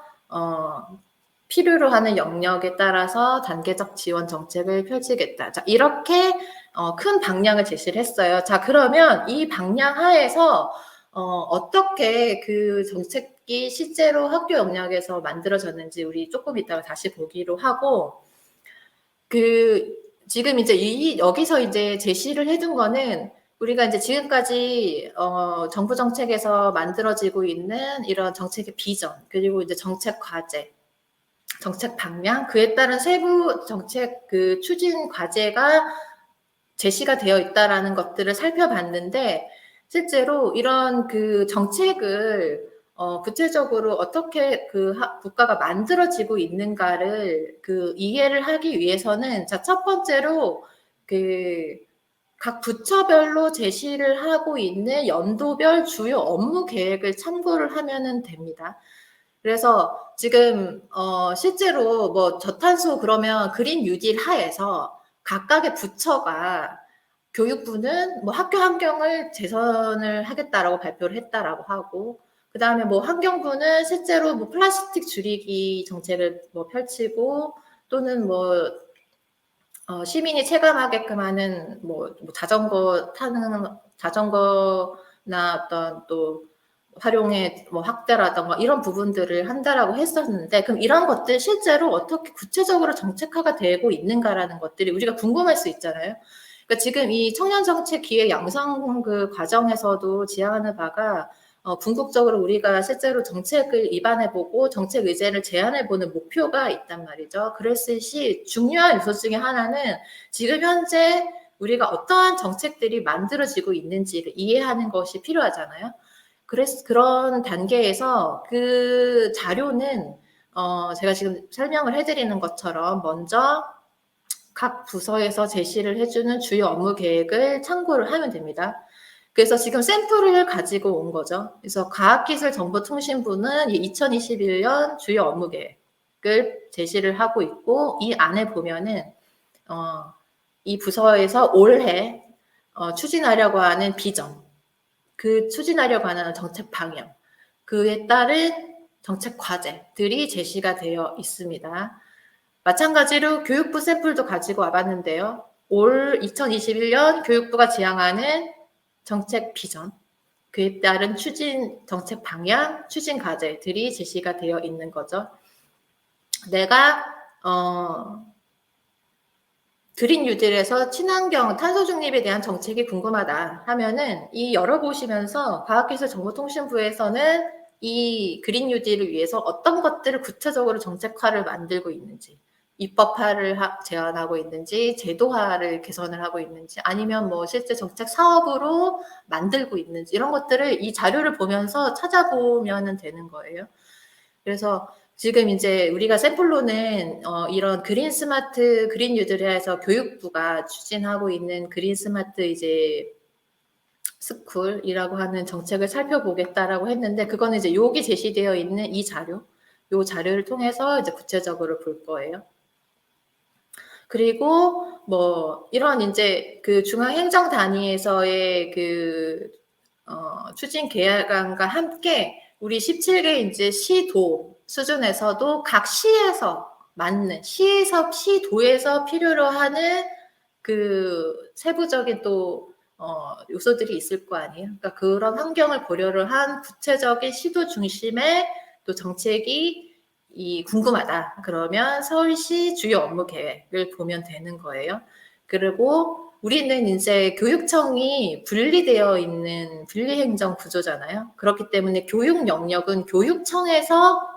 필요로 하는 영역에 따라서 단계적 지원 정책을 펼치겠다. 자, 이렇게 큰 방향을 제시를 했어요. 자, 그러면 이 방향 하에서 어떻게 그 정책이 실제로 학교 영역에서 만들어졌는지 우리 조금 이따가 다시 보기로 하고, 그 지금 이제 여기서 이제 제시를 해둔 거는 우리가 이제 지금까지 정부 정책에서 만들어지고 있는 이런 정책의 비전, 그리고 이제 정책 과제, 정책 방향, 그에 따른 세부 정책 그 추진 과제가 제시가 되어 있다라는 것들을 살펴봤는데, 실제로 이런 그 정책을 구체적으로 어떻게 그 국가가 만들어지고 있는가를 그 이해를 하기 위해서는, 자, 첫 번째로 그 각 부처별로 제시를 하고 있는 연도별 주요 업무 계획을 참고를 하면은 됩니다. 그래서 지금 실제로 뭐 저탄소 그러면 그린 뉴딜 하에서 각각의 부처가 교육부는 뭐 학교 환경을 개선을 하겠다라고 발표를 했다라고 하고, 그 다음에 뭐 환경부는 실제로 뭐 플라스틱 줄이기 정책을 뭐 펼치고, 또는 뭐 시민이 체감하게끔 하는 뭐 자전거 타는 자전거나 어떤 또 활용의 뭐 확대라던가 이런 부분들을 한다라고 했었는데, 그럼 이런 것들 실제로 어떻게 구체적으로 정책화가 되고 있는가라는 것들이 우리가 궁금할 수 있잖아요. 그러니까 지금 이 청년정책 기획 양성 그 과정에서도 지향하는 바가 궁극적으로 우리가 실제로 정책을 입안해보고 정책 의제를 제안해보는 목표가 있단 말이죠. 그랬을 시 중요한 요소 중에 하나는 지금 현재 우리가 어떠한 정책들이 만들어지고 있는지를 이해하는 것이 필요하잖아요. 그래서 그런 단계에서 그 자료는 제가 지금 설명을 해드리는 것처럼 먼저 각 부서에서 제시를 해주는 주요 업무 계획을 참고를 하면 됩니다. 그래서 지금 샘플을 가지고 온 거죠. 그래서 과학기술정보통신부는 2021년 주요 업무 계획을 제시를 하고 있고, 이 안에 보면은 이 부서에서 올해 추진하려고 하는 비전, 그 추진하려고 하는 정책 방향, 그에 따른 정책 과제들이 제시가 되어 있습니다. 마찬가지로 교육부 샘플도 가지고 와봤는데요. 올 2021년 교육부가 지향하는 정책 비전, 그에 따른 추진 정책 방향, 추진 과제들이 제시가 되어 있는 거죠. 내가 그린 뉴딜에서 친환경 탄소 중립에 대한 정책이 궁금하다 하면은 이 열어보시면서 과학기술정보통신부에서는 이 그린 뉴딜을 위해서 어떤 것들을 구체적으로 정책화를 만들고 있는지, 입법화를 제안하고 있는지, 제도화를 개선을 하고 있는지, 아니면 뭐 실제 정책 사업으로 만들고 있는지, 이런 것들을 이 자료를 보면서 찾아보면 되는 거예요. 그래서 지금 이제 우리가 샘플로는 이런 그린 스마트 그린 뉴딜에서 교육부가 추진하고 있는 그린 스마트 이제 스쿨이라고 하는 정책을 살펴보겠다라고 했는데, 그거는 이제 여기 제시되어 있는 이 자료, 요 자료를 통해서 이제 구체적으로 볼 거예요. 그리고 뭐 이런 이제 그 중앙행정 단위에서의 그 추진 계획안과 함께 우리 17개 이제 시도 수준에서도 각 시에서 맞는 시도에서 필요로 하는 그 세부적인 또 요소들이 있을 거 아니에요. 그러니까 그런 환경을 고려를 한 구체적인 시도 중심의 또 정책이 궁금하다. 그러면 서울시 주요 업무 계획을 보면 되는 거예요. 그리고 우리는 이제 교육청이 분리되어 있는 분리행정 구조잖아요. 그렇기 때문에 교육 영역은 교육청에서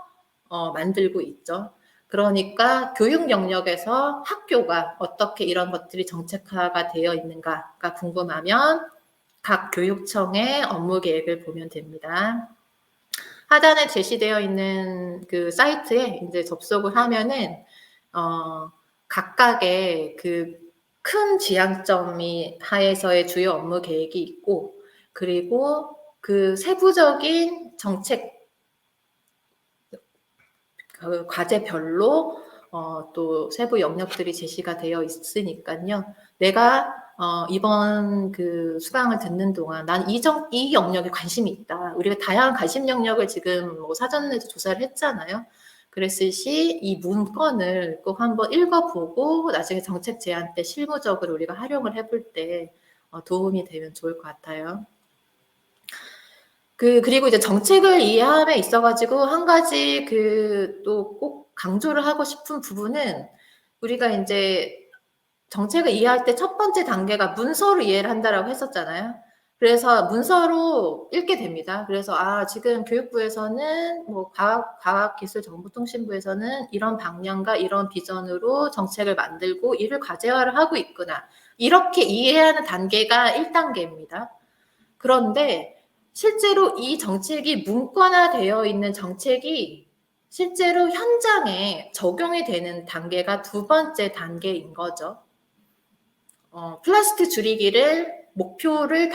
만들고 있죠. 그러니까 교육 영역에서 학교가 어떻게 이런 것들이 정책화가 되어 있는가가 궁금하면 각 교육청의 업무 계획을 보면 됩니다. 하단에 제시되어 있는 그 사이트에 이제 접속을 하면은 각각의 그 큰 지향점이 하에서의 주요 업무 계획이 있고, 그리고 그 세부적인 정책 그 과제별로 또 세부 영역들이 제시가 되어 있으니까요. 내가 이번 그 수강을 듣는 동안 난 이 영역에 관심이 있다. 우리가 다양한 관심 영역을 지금 뭐 사전에서 조사를 했잖아요. 그랬을 시 이 문건을 꼭 한번 읽어보고 나중에 정책 제안 때 실무적으로 우리가 활용을 해볼 때 도움이 되면 좋을 것 같아요. 그리고 이제 정책을 이해함에 있어가지고 한 가지 또 꼭 강조를 하고 싶은 부분은, 우리가 이제 정책을 이해할 때 첫 번째 단계가 문서로 이해를 한다라고 했었잖아요. 그래서 문서로 읽게 됩니다. 그래서 지금 교육부에서는 뭐 과학기술정보통신부에서는 이런 방향과 이런 비전으로 정책을 만들고 이를 과제화를 하고 있구나. 이렇게 이해하는 단계가 1단계입니다. 그런데 실제로 이 정책이 문건화되어 있는 정책이 실제로 현장에 적용이 되는 단계가 두 번째 단계인 거죠. 플라스틱 줄이기를 목표를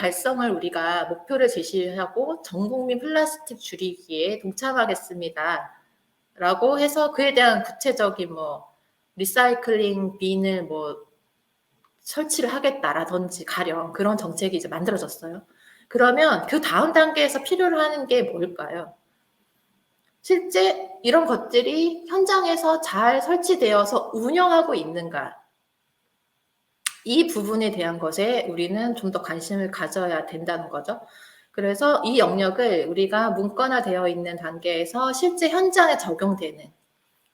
제시하고 전 국민 플라스틱 줄이기에 동참하겠습니다. 라고 해서 그에 대한 구체적인 뭐 리사이클링 빈을 뭐 설치를 하겠다라든지 가령 그런 정책이 이제 만들어졌어요. 그러면 그 다음 단계에서 필요로 하는 게 뭘까요? 실제 이런 것들이 현장에서 잘 설치되어서 운영하고 있는가? 이 부분에 대한 것에 우리는 좀 더 관심을 가져야 된다는 거죠. 그래서 이 영역을 우리가 문건화되어 있는 단계에서 실제 현장에 적용되는,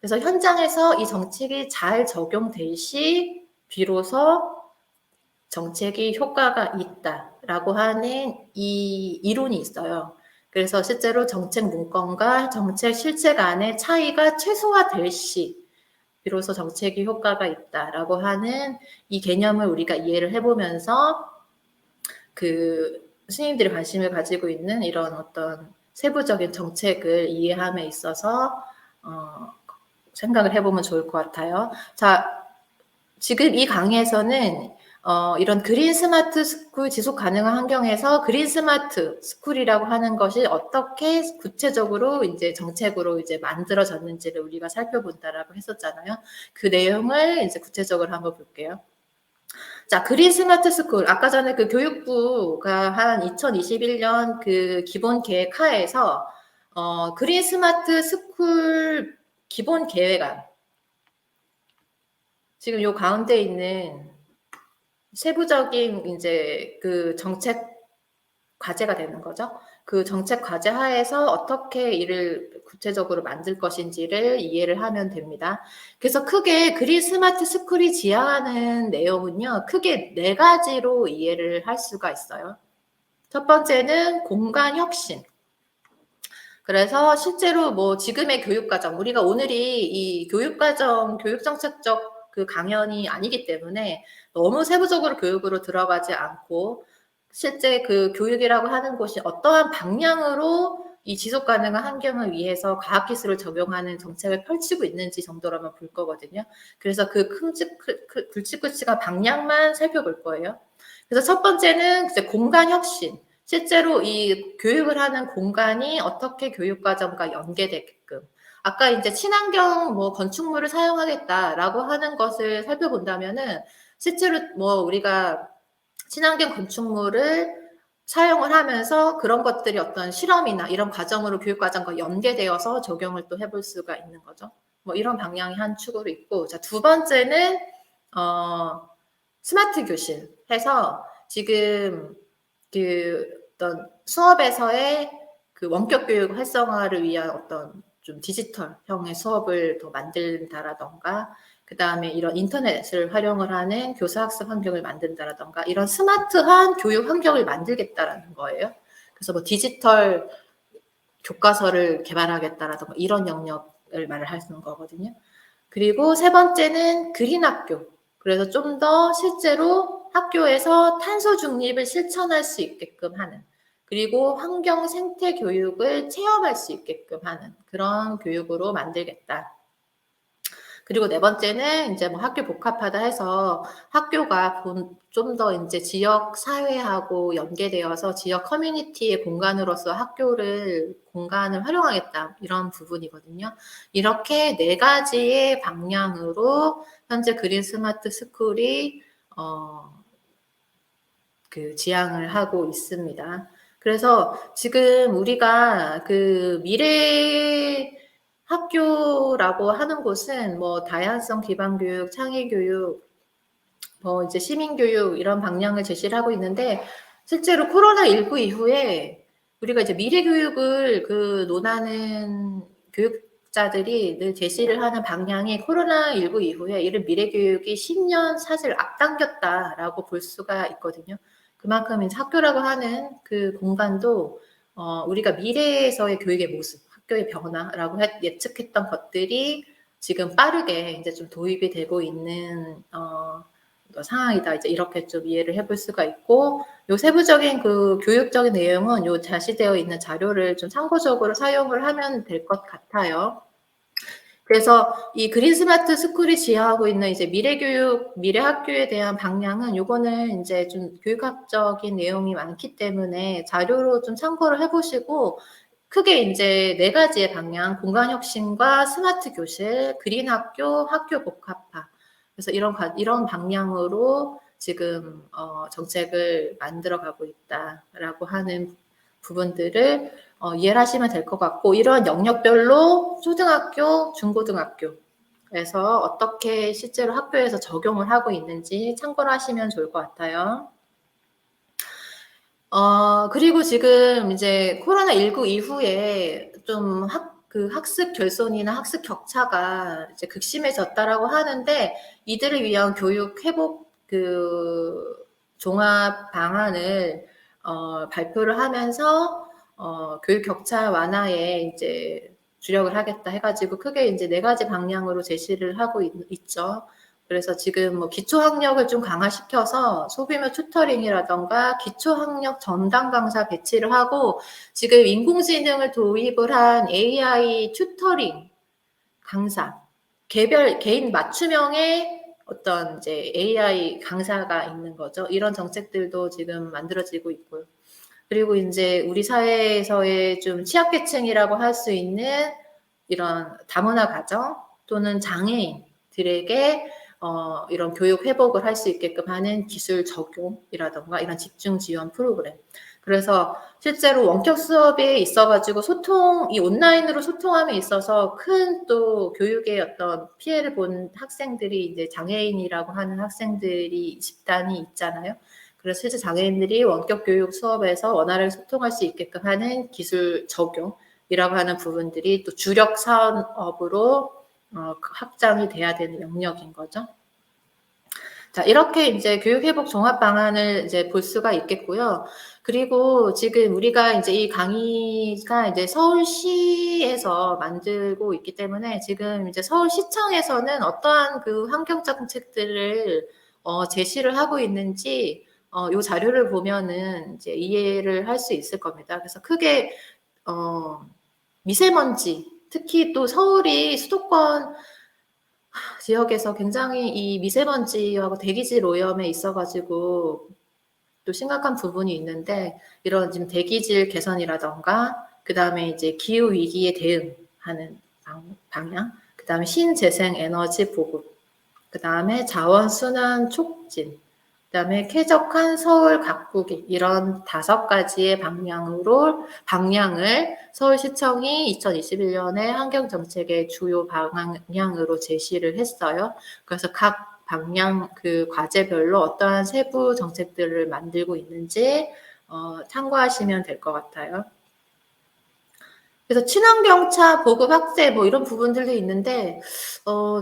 그래서 현장에서 이 정책이 잘 적용될 시 비로소 정책이 효과가 있다라고 하는 이 이론이 있어요. 그래서 실제로 정책 문건과 정책 실체 간의 차이가 최소화될 시 비로소 정책이 효과가 있다라고 하는 이 개념을 우리가 이해를 해보면서 그 스님들이 관심을 가지고 있는 이런 어떤 세부적인 정책을 이해함에 있어서 생각을 해보면 좋을 것 같아요. 자, 지금 이 강의에서는 이런 그린 스마트 스쿨 지속 가능한 환경에서 그린 스마트 스쿨이라고 하는 것이 어떻게 구체적으로 이제 정책으로 이제 만들어졌는지를 우리가 살펴본다라고 했었잖아요. 그 내용을 이제 구체적으로 한번 볼게요. 자, 그린 스마트 스쿨. 아까 전에 그 교육부가 한 2021년 그 기본 계획 하에서 그린 스마트 스쿨 기본 계획안. 지금 요 가운데 있는 세부적인 이제 그 정책 과제가 되는 거죠. 그 정책 과제 하에서 어떻게 이를 구체적으로 만들 것인지를 이해를 하면 됩니다. 그래서 크게 그린 스마트 스쿨이 지향하는 내용은요, 크게 4가지로 이해를 할 수가 있어요. 첫 번째는 공간 혁신. 그래서 실제로 뭐 지금의 교육과정, 우리가 오늘이 이 교육과정, 교육정책적 그 강연이 아니기 때문에 너무 세부적으로 교육으로 들어가지 않고 실제 그 교육이라고 하는 곳이 어떠한 방향으로 이 지속 가능한 환경을 위해서 과학기술을 적용하는 정책을 펼치고 있는지 정도로만 볼 거거든요. 그래서 그 굵직굵직한 방향만 살펴볼 거예요. 그래서 첫 번째는 이제 공간 혁신. 실제로 이 교육을 하는 공간이 어떻게 교육과정과 연계되게끔. 아까 이제 친환경 뭐 건축물을 사용하겠다라고 하는 것을 살펴본다면은 실제로 뭐 우리가 친환경 건축물을 사용을 하면서 그런 것들이 어떤 실험이나 이런 과정으로 교육과정과 연계되어서 적용을 또 해볼 수가 있는 거죠. 뭐 이런 방향이 한 축으로 있고, 자, 두 번째는 스마트 교실 해서 지금 그 어떤 수업에서의 그 원격 교육 활성화를 위한 어떤 좀 디지털형의 수업을 더 만든다라던가, 그 다음에 이런 인터넷을 활용을 하는 교사학습 환경을 만든다라던가, 이런 스마트한 교육 환경을 만들겠다라는 거예요. 그래서 뭐 디지털 교과서를 개발하겠다라던가 이런 영역을 말을 하는 거거든요. 그리고 세 번째는 그린 학교. 그래서 좀 더 실제로 학교에서 탄소 중립을 실천할 수 있게끔 하는, 그리고 환경 생태 교육을 체험할 수 있게끔 하는 그런 교육으로 만들겠다. 그리고 네 번째는 이제 뭐 학교 복합화다 해서 학교가 좀 더 이제 지역 사회하고 연계되어서 지역 커뮤니티의 공간으로서 공간을 활용하겠다, 이런 부분이거든요. 이렇게 4가지의 방향으로 현재 그린 스마트 스쿨이 그 지향을 하고 있습니다. 그래서 지금 우리가 그 미래 학교라고 하는 곳은 뭐 다양성 기반 교육, 창의 교육, 뭐 이제 시민 교육 이런 방향을 제시를 하고 있는데, 실제로 코로나19 이후에 우리가 이제 미래 교육을 그 논하는 교육자들이 늘 제시를 하는 방향이 코로나19 이후에 이런 미래 교육이 10년 사실 앞당겼다라고 볼 수가 있거든요. 그만큼 이제 학교라고 하는 그 공간도 우리가 미래에서의 교육의 모습, 학교의 변화라고 예측했던 것들이 지금 빠르게 이제 좀 도입이 되고 있는 상황이다. 이제 이렇게 좀 이해를 해볼 수가 있고, 요 세부적인 그 교육적인 내용은 요 제시되어 있는 자료를 좀 참고적으로 사용을 하면 될 것 같아요. 그래서 이 그린 스마트 스쿨이 지향하고 있는 이제 미래 교육, 미래 학교에 대한 방향은 요거는 이제 좀 교육학적인 내용이 많기 때문에 자료로 좀 참고를 해보시고, 크게 이제 4가지의 방향, 공간 혁신과 스마트 교실, 그린 학교, 학교 복합화. 그래서 이런 방향으로 지금 정책을 만들어가고 있다라고 하는 부분들을 이해를 하시면 될 것 같고, 이런 영역별로 초등학교, 중고등학교에서 어떻게 실제로 학교에서 적용을 하고 있는지 참고를 하시면 좋을 것 같아요. 그리고 지금 이제 코로나19 이후에 좀 학습 결손이나 학습 격차가 이제 극심해졌다라고 하는데, 이들을 위한 교육 회복 종합 방안을 발표를 하면서 교육 격차 완화에 이제 주력을 하겠다 해가지고 크게 이제 4가지 방향으로 제시를 하고 있죠. 그래서 지금 뭐 기초학력을 좀 강화시켜서 소규모 튜터링이라던가 기초학력 전담 강사 배치를 하고, 지금 인공지능을 도입을 한 AI 튜터링 강사, 개인 맞춤형의 어떤 이제 AI 강사가 있는 거죠. 이런 정책들도 지금 만들어지고 있고요. 그리고 이제 우리 사회에서의 좀 취약계층이라고 할 수 있는 이런 다문화 가정 또는 장애인들에게 이런 교육 회복을 할 수 있게끔 하는 기술 적용이라던가 이런 집중 지원 프로그램. 그래서 실제로 원격 수업에 있어가지고 이 온라인으로 소통함에 있어서 큰 또 교육의 어떤 피해를 본 학생들이 이제 장애인이라고 하는 학생들이 집단이 있잖아요. 그래서 실제 장애인들이 원격 교육 수업에서 원활하게 소통할 수 있게끔 하는 기술 적용이라고 하는 부분들이 또 주력 사업으로 확장이 돼야 되는 영역인 거죠. 자, 이렇게 이제 교육 회복 종합 방안을 이제 볼 수가 있겠고요. 그리고 지금 우리가 이제 이 강의가 이제 서울시에서 만들고 있기 때문에 지금 이제 서울시청에서는 어떠한 그 환경 정책들을 제시를 하고 있는지 요 자료를 보면은 이제 이해를 할 수 있을 겁니다. 그래서 크게 미세먼지, 특히 또 서울이 수도권 지역에서 굉장히 이 미세먼지하고 대기질 오염에 있어가지고 또 심각한 부분이 있는데, 이런 지금 대기질 개선이라던가 그 다음에 이제 기후 위기에 대응하는 방향, 그 다음에 신재생 에너지 보급, 그 다음에 자원 순환 촉진, 그 다음에 쾌적한 서울 가꾸기, 이런 5가지의 방향을 서울시청이 2021년에 환경정책의 주요 방향으로 제시를 했어요. 그래서 각 방향 과제별로 어떠한 세부 정책들을 만들고 있는지 참고하시면 될 것 같아요. 그래서 친환경차 보급 확대 뭐 이런 부분들도 있는데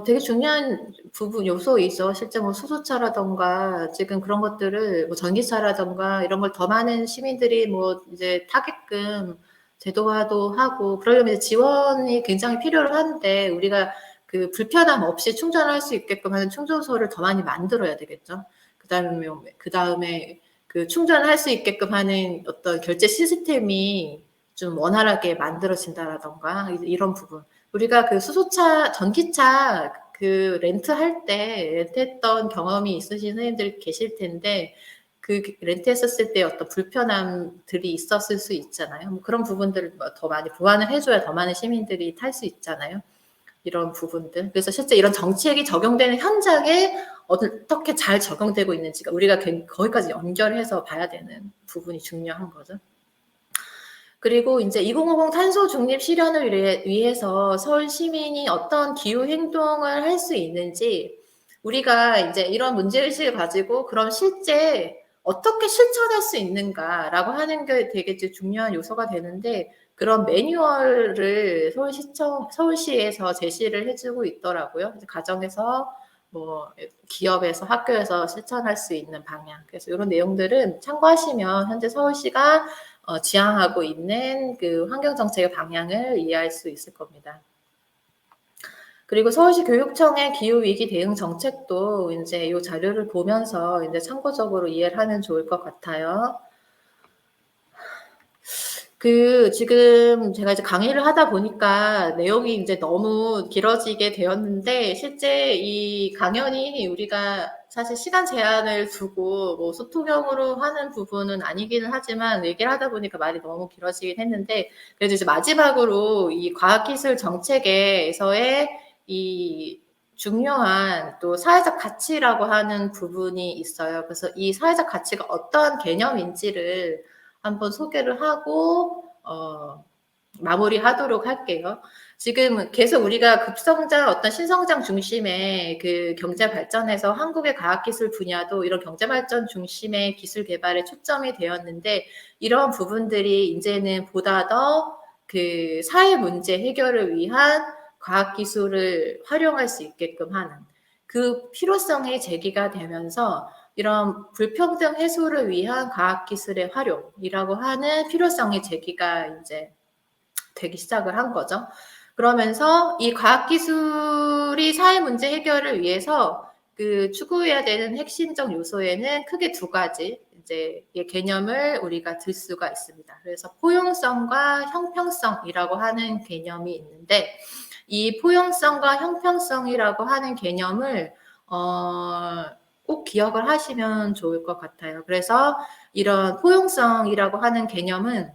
되게 중요한 요소이죠. 실제 뭐 수소차라던가 지금 그런 것들을 뭐 전기차라던가 이런 걸 더 많은 시민들이 뭐 이제 타게끔 제도화도 하고, 그러려면 이제 지원이 굉장히 필요를 한데, 우리가 그 불편함 없이 충전할 수 있게끔 하는 충전소를 더 많이 만들어야 되겠죠. 그다음에 그 충전할 수 있게끔 하는 어떤 결제 시스템이 좀 원활하게 만들어진다라던가 이런 부분. 우리가 그 전기차 렌트했던 경험이 있으신 선생님들 계실 텐데, 렌트했었을 때 어떤 불편함들이 있었을 수 있잖아요. 뭐 그런 부분들을 더 많이 보완을 해줘야 더 많은 시민들이 탈 수 있잖아요. 이런 부분들. 그래서 실제 이런 정책이 적용되는 현장에 어떻게 잘 적용되고 있는지가 우리가 거기까지 연결해서 봐야 되는 부분이 중요한 거죠. 그리고 이제 2050 탄소 중립 실현을 위해서 서울 시민이 어떤 기후 행동을 할 수 있는지, 우리가 이제 이런 문제의식을 가지고 그럼 실제 어떻게 실천할 수 있는가라고 하는 게 되게 중요한 요소가 되는데, 그런 매뉴얼을 서울시에서 제시를 해주고 있더라고요. 가정에서 뭐 기업에서 학교에서 실천할 수 있는 방향. 그래서 이런 내용들은 참고하시면 현재 서울시가 지향하고 있는 그 환경정책의 방향을 이해할 수 있을 겁니다. 그리고 서울시 교육청의 기후위기 대응 정책도 이제 이 자료를 보면서 이제 참고적으로 이해를 하면 좋을 것 같아요. 지금 제가 이제 강의를 하다 보니까 내용이 이제 너무 길어지게 되었는데, 실제 이 강연이 우리가 사실 시간 제한을 두고 뭐 소통형으로 하는 부분은 아니기는 하지만, 얘기를 하다 보니까 말이 너무 길어지긴 했는데, 그래도 이제 마지막으로 이 과학기술 정책에서의 이 중요한 또 사회적 가치라고 하는 부분이 있어요. 그래서 이 사회적 가치가 어떠한 개념인지를 한번 소개를 하고 마무리하도록 할게요. 지금 계속 우리가 급성장, 어떤 신성장 중심의 그 경제 발전에서 한국의 과학기술 분야도 이런 경제 발전 중심의 기술 개발에 초점이 되었는데, 이런 부분들이 이제는 보다 더 그 사회 문제 해결을 위한 과학기술을 활용할 수 있게끔 하는 그 필요성이 제기가 되면서, 이런 불평등 해소를 위한 과학기술의 활용이라고 하는 필요성이 제기가 이제 되기 시작을 한 거죠. 그러면서 이 과학기술이 사회 문제 해결을 위해서 그 추구해야 되는 핵심적 요소에는 크게 두 가지 이제 개념을 우리가 들 수가 있습니다. 그래서 포용성과 형평성이라고 하는 개념이 있는데, 이 포용성과 형평성이라고 하는 개념을 꼭 기억을 하시면 좋을 것 같아요. 그래서 이런 포용성이라고 하는 개념은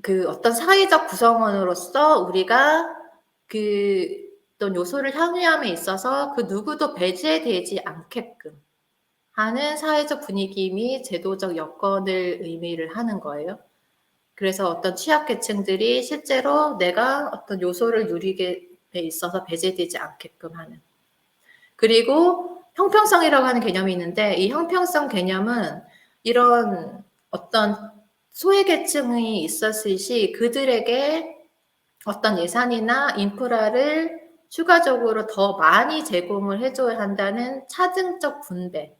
그 어떤 사회적 구성원으로서 우리가 그 어떤 요소를 향유함에 있어서 그 누구도 배제되지 않게끔 하는 사회적 분위기 및 제도적 여건을 의미를 하는 거예요. 그래서 어떤 취약계층들이 실제로 내가 어떤 요소를 누리게 돼 있어서 배제되지 않게끔 하는. 그리고 형평성이라고 하는 개념이 있는데, 이 형평성 개념은 이런 어떤 소외계층이 있었을 시 그들에게 어떤 예산이나 인프라를 추가적으로 더 많이 제공을 해줘야 한다는 차등적 분배.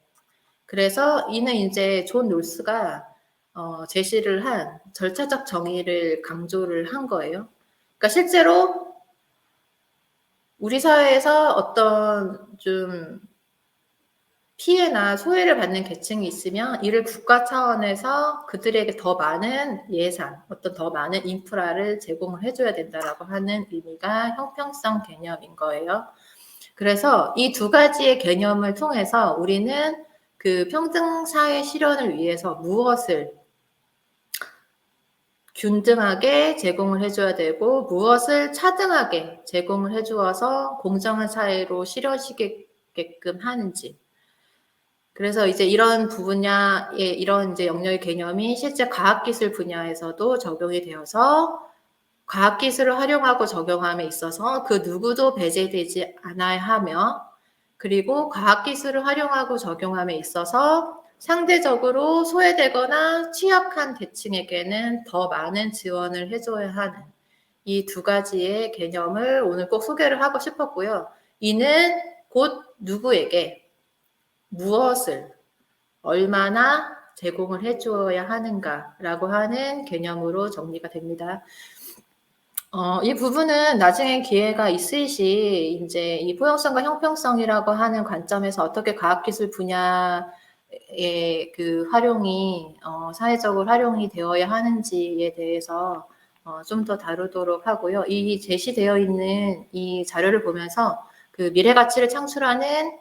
그래서 이는 이제 존 롤스가 제시를 한 절차적 정의를 강조를 한 거예요. 그러니까 실제로 우리 사회에서 어떤 좀 피해나 소외를 받는 계층이 있으면 이를 국가 차원에서 그들에게 더 많은 예산, 어떤 더 많은 인프라를 제공을 해줘야 된다라고 하는 의미가 형평성 개념인 거예요. 그래서 이 두 가지의 개념을 통해서 우리는 그 평등사회 실현을 위해서 무엇을 균등하게 제공을 해줘야 되고 무엇을 차등하게 제공을 해주어서 공정한 사회로 실현시키게끔 하는지. 그래서 이제 이런 분야의 이런 이제 영역의 개념이 실제 과학기술 분야에서도 적용이 되어서 과학기술을 활용하고 적용함에 있어서 그 누구도 배제되지 않아야 하며, 그리고 과학기술을 활용하고 적용함에 있어서 상대적으로 소외되거나 취약한 계층에게는 더 많은 지원을 해줘야 하는 이 두 가지의 개념을 오늘 꼭 소개를 하고 싶었고요. 이는 곧 누구에게 무엇을 얼마나 제공을 해주어야 하는가라고 하는 개념으로 정리가 됩니다. 이 부분은 나중에 기회가 있을 시 이제 이 포용성과 형평성이라고 하는 관점에서 어떻게 과학기술 분야의 그 활용이 사회적으로 활용이 되어야 하는지에 대해서 좀 더 다루도록 하고요. 이 제시되어 있는 이 자료를 보면서 그 미래 가치를 창출하는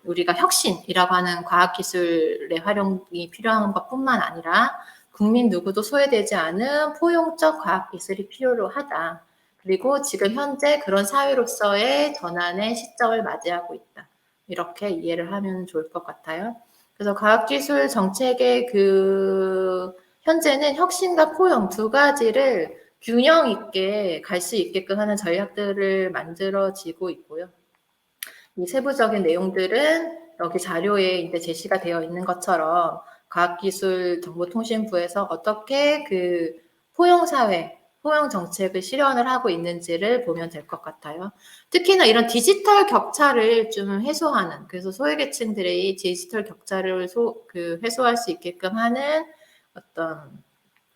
우리가 혁신이라고 하는 과학기술의 활용이 필요한 것뿐만 아니라 국민 누구도 소외되지 않은 포용적 과학기술이 필요로 하다. 그리고 지금 현재 그런 사회로서의 전환의 시점을 맞이하고 있다. 이렇게 이해를 하면 좋을 것 같아요. 그래서 과학기술 정책의 그 현재는 혁신과 포용 두 가지를 균형 있게 갈 수 있게끔 하는 전략들을 만들어지고 있고요. 이 세부적인 내용들은 여기 자료에 이제 제시가 되어 있는 것처럼 과학기술정보통신부에서 어떻게 그 포용사회, 포용정책을 실현을 하고 있는지를 보면 될 것 같아요. 특히나 이런 디지털 격차를 좀 해소하는, 그래서 소외계층들의 디지털 격차를 해소할 수 있게끔 하는 어떤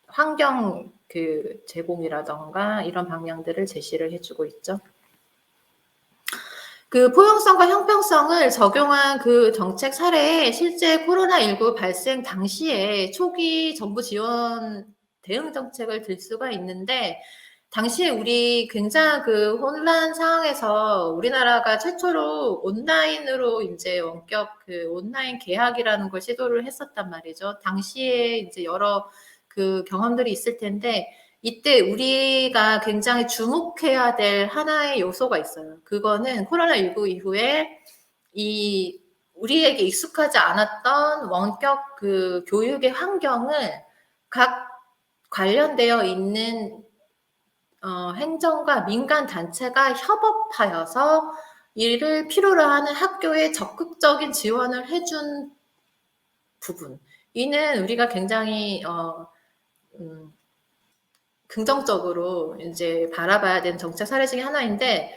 환경 그 제공이라던가 이런 방향들을 제시를 해주고 있죠. 그 포용성과 형평성을 적용한 그 정책 사례에 실제 코로나19 발생 당시에 초기 정부 지원 대응 정책을 들 수가 있는데, 당시에 우리 굉장한 그 혼란 상황에서 우리나라가 최초로 온라인으로 이제 원격 그 온라인 개학이라는 걸 시도를 했었단 말이죠. 당시에 이제 여러 그 경험들이 있을 텐데, 이때 우리가 굉장히 주목해야 될 하나의 요소가 있어요. 그거는 코로나19 이후에 우리에게 익숙하지 않았던 원격 그 교육의 환경을 각 관련되어 있는 행정과 민간 단체가 협업하여서 이를 필요로 하는 학교에 적극적인 지원을 해준 부분. 이는 우리가 굉장히 긍정적으로 이제 바라봐야 되는 정책 사례 중에 하나인데,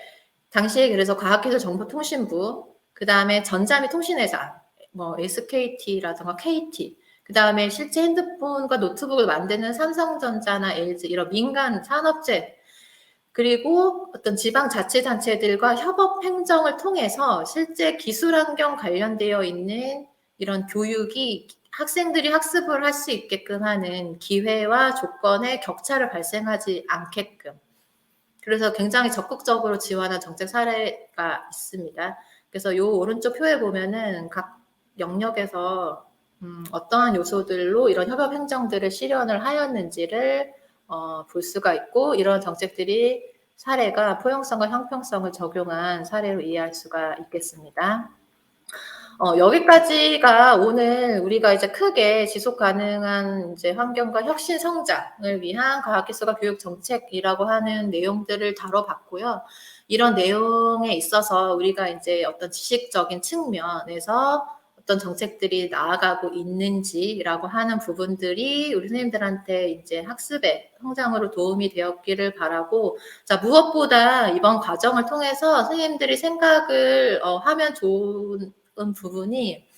당시에 그래서 과학기술정보통신부, 그 다음에 전자 및 통신회사, 뭐 SKT라든가 KT, 그 다음에 실제 핸드폰과 노트북을 만드는 삼성전자나 LG 이런 민간 산업체, 그리고 어떤 지방자치단체들과 협업 행정을 통해서 실제 기술 환경 관련되어 있는 이런 교육이 학생들이 학습을 할 수 있게끔 하는 기회와 조건의 격차를 발생하지 않게끔, 그래서 굉장히 적극적으로 지원한 정책 사례가 있습니다. 그래서 요 오른쪽 표에 보면은 각 영역에서 어떠한 요소들로 이런 협업 행정들을 실현을 하였는지를 볼 수가 있고, 이런 정책들이 사례가 포용성과 형평성을 적용한 사례로 이해할 수가 있겠습니다. 여기까지가 오늘 우리가 이제 크게 지속 가능한 이제 환경과 혁신 성장을 위한 과학기술과 교육 정책이라고 하는 내용들을 다뤄봤고요. 이런 내용에 있어서 우리가 이제 어떤 지식적인 측면에서 어떤 정책들이 나아가고 있는지라고 하는 부분들이 우리 선생님들한테 이제 학습의 성장으로 도움이 되었기를 바라고, 자, 무엇보다 이번 과정을 통해서 선생님들이 생각을 하면 좋은 부분이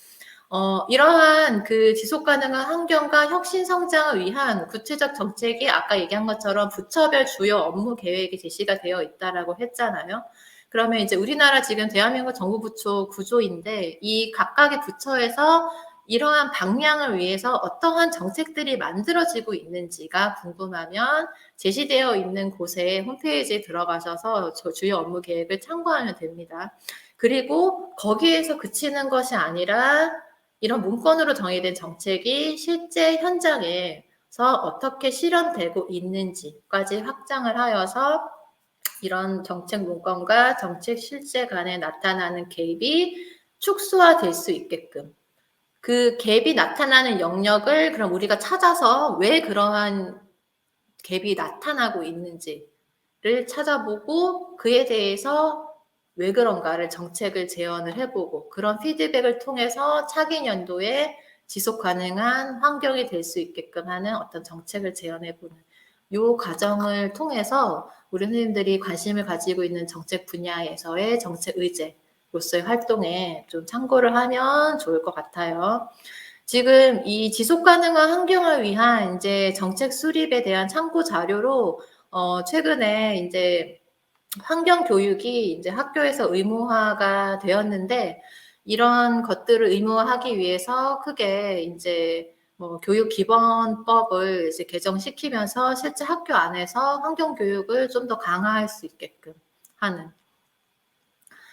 이러한 그 지속 가능한 환경과 혁신 성장을 위한 구체적 정책이 아까 얘기한 것처럼 부처별 주요 업무 계획이 제시가 되어 있다라고 했잖아요. 그러면 이제 우리나라 지금 대한민국 정부 부처 구조인데, 이 각각의 부처에서 이러한 방향을 위해서 어떠한 정책들이 만들어지고 있는지가 궁금하면 제시되어 있는 곳에 홈페이지에 들어가셔서 저 주요 업무 계획을 참고하면 됩니다. 그리고 거기에서 그치는 것이 아니라 이런 문건으로 정의된 정책이 실제 현장에서 어떻게 실현되고 있는지까지 확장을 하여서 이런 정책 문건과 정책 실제 간에 나타나는 갭이 축소화될 수 있게끔, 그 갭이 나타나는 영역을 그럼 우리가 찾아서 왜 그러한 갭이 나타나고 있는지를 찾아보고 그에 대해서 왜 그런가를 정책을 제언을 해보고, 그런 피드백을 통해서 차기 연도에 지속 가능한 환경이 될 수 있게끔 하는 어떤 정책을 제언해보는 이 과정을 통해서 우리 선생님들이 관심을 가지고 있는 정책 분야에서의 정책 의제로서의 활동에 좀 참고를 하면 좋을 것 같아요. 지금 이 지속 가능한 환경을 위한 이제 정책 수립에 대한 참고 자료로 최근에 이제 환경 교육이 이제 학교에서 의무화가 되었는데, 이런 것들을 의무화하기 위해서 크게 이제 뭐 교육기본법을 이제 개정시키면서 실제 학교 안에서 환경 교육을 좀 더 강화할 수 있게끔 하는.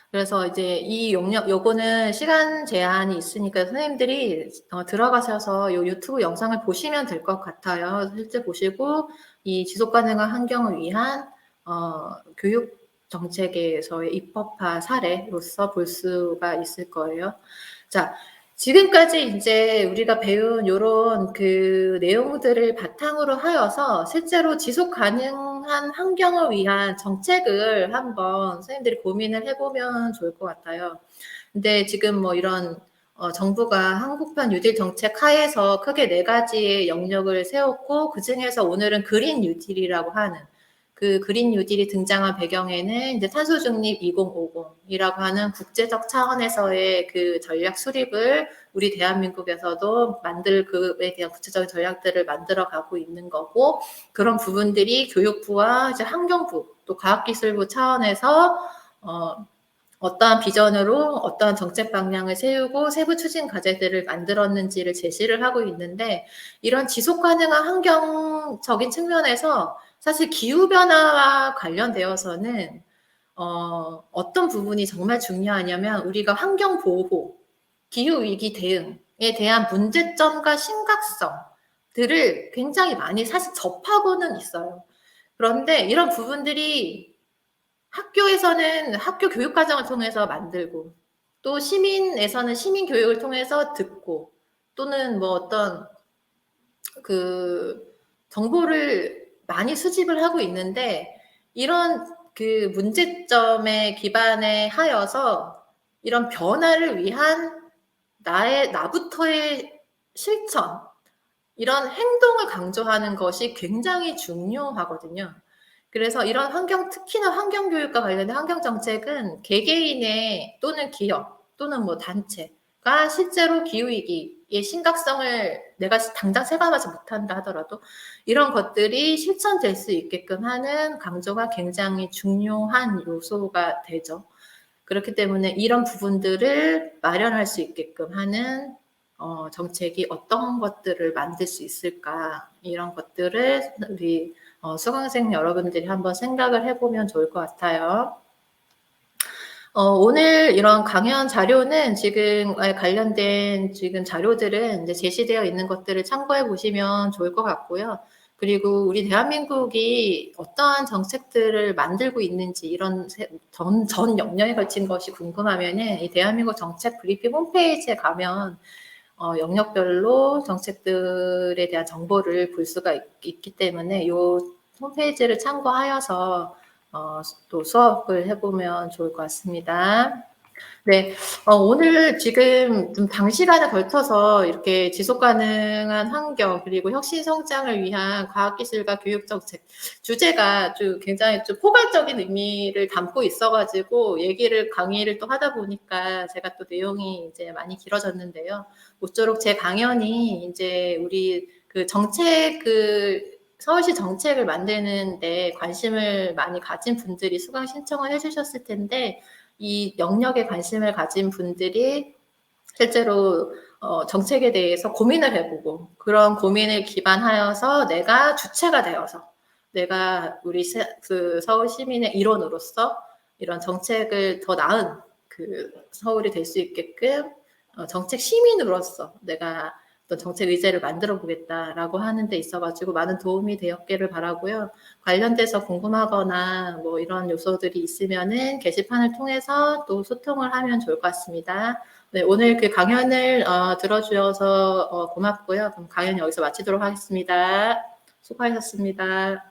그래서 이제 이 요거는 시간 제한이 있으니까 선생님들이 들어가셔서 요 유튜브 영상을 보시면 될 것 같아요. 실제 보시고 이 지속 가능한 환경을 위한 교육 정책에서의 입법화 사례로서 볼 수가 있을 거예요. 자, 지금까지 이제 우리가 배운 요런 그 내용들을 바탕으로 하여서 실제로 지속 가능한 환경을 위한 정책을 한번 선생님들이 고민을 해보면 좋을 것 같아요. 근데 지금 뭐 이런 정부가 한국판 뉴딜 정책 하에서 크게 4가지의 영역을 세웠고, 그 중에서 오늘은 그린 뉴딜이라고 하는 그 그린 뉴딜이 등장한 배경에는 이제 탄소 중립 2050이라고 하는 국제적 차원에서의 그 전략 수립을 우리 대한민국에서도 만들 그에 대한 구체적인 전략들을 만들어 가고 있는 거고, 그런 부분들이 교육부와 이제 환경부 또 과학기술부 차원에서 어떠한 비전으로 어떠한 정책 방향을 세우고 세부 추진 과제들을 만들었는지를 제시를 하고 있는데, 이런 지속 가능한 환경적인 측면에서 사실 기후변화와 관련되어서는 어떤 부분이 정말 중요하냐면, 우리가 환경보호, 기후위기 대응에 대한 문제점과 심각성, 들을 굉장히 많이 사실 접하고는 있어요. 그런데 이런 부분들이 학교에서는 학교 교육 과정을 통해서 만들고, 또 시민에서는 시민 교육을 통해서 듣고, 또는 뭐 어떤 그 정보를 많이 수집을 하고 있는데, 이런 그 문제점에 기반에 하여서 이런 변화를 위한 나부터의 실천, 이런 행동을 강조하는 것이 굉장히 중요하거든요. 그래서 이런 특히나 환경교육과 관련된 환경정책은 개개인의 또는 기업 또는 뭐 단체가 실제로 기후위기의 심각성을 내가 당장 체감하지 못한다 하더라도 이런 것들이 실천될 수 있게끔 하는 강조가 굉장히 중요한 요소가 되죠. 그렇기 때문에 이런 부분들을 마련할 수 있게끔 하는 정책이 어떤 것들을 만들 수 있을까, 이런 것들을 우리 수강생 여러분들이 한번 생각을 해보면 좋을 것 같아요. 오늘 이런 강연 자료는 지금 관련된 지금 자료들은 이제 제시되어 있는 것들을 참고해 보시면 좋을 것 같고요. 그리고 우리 대한민국이 어떠한 정책들을 만들고 있는지 이런 전 영역에 걸친 것이 궁금하면은 이 대한민국 정책 브리핑 홈페이지에 가면 영역별로 정책들에 대한 정보를 볼 수가 있기 때문에 이 홈페이지를 참고하여서 또 수업을 해보면 좋을 것 같습니다. 네, 오늘 지금 좀 장시간에 걸쳐서 이렇게 지속 가능한 환경 그리고 혁신 성장을 위한 과학기술과 교육정책 주제가 좀 굉장히 좀 포괄적인 의미를 담고 있어가지고 강의를 또 하다 보니까 제가 또 내용이 이제 많이 길어졌는데요. 모쪼록 제 강연이 이제 우리 그 서울시 정책을 만드는데 관심을 많이 가진 분들이 수강 신청을 해주셨을 텐데, 이 영역에 관심을 가진 분들이 실제로 정책에 대해서 고민을 해보고, 그런 고민을 기반하여서 내가 주체가 되어서 내가 우리 서울 시민의 일원으로서 이런 정책을 더 나은 그 서울이 될 수 있게끔 정책 시민으로서 내가 어떤 정책 의제를 만들어 보겠다라고 하는 데 있어가지고 많은 도움이 되었기를 바라고요. 관련돼서 궁금하거나 뭐 이런 요소들이 있으면은 게시판을 통해서 또 소통을 하면 좋을 것 같습니다. 네, 오늘 그 강연을 들어주셔서 고맙고요. 그럼 강연 여기서 마치도록 하겠습니다. 수고하셨습니다.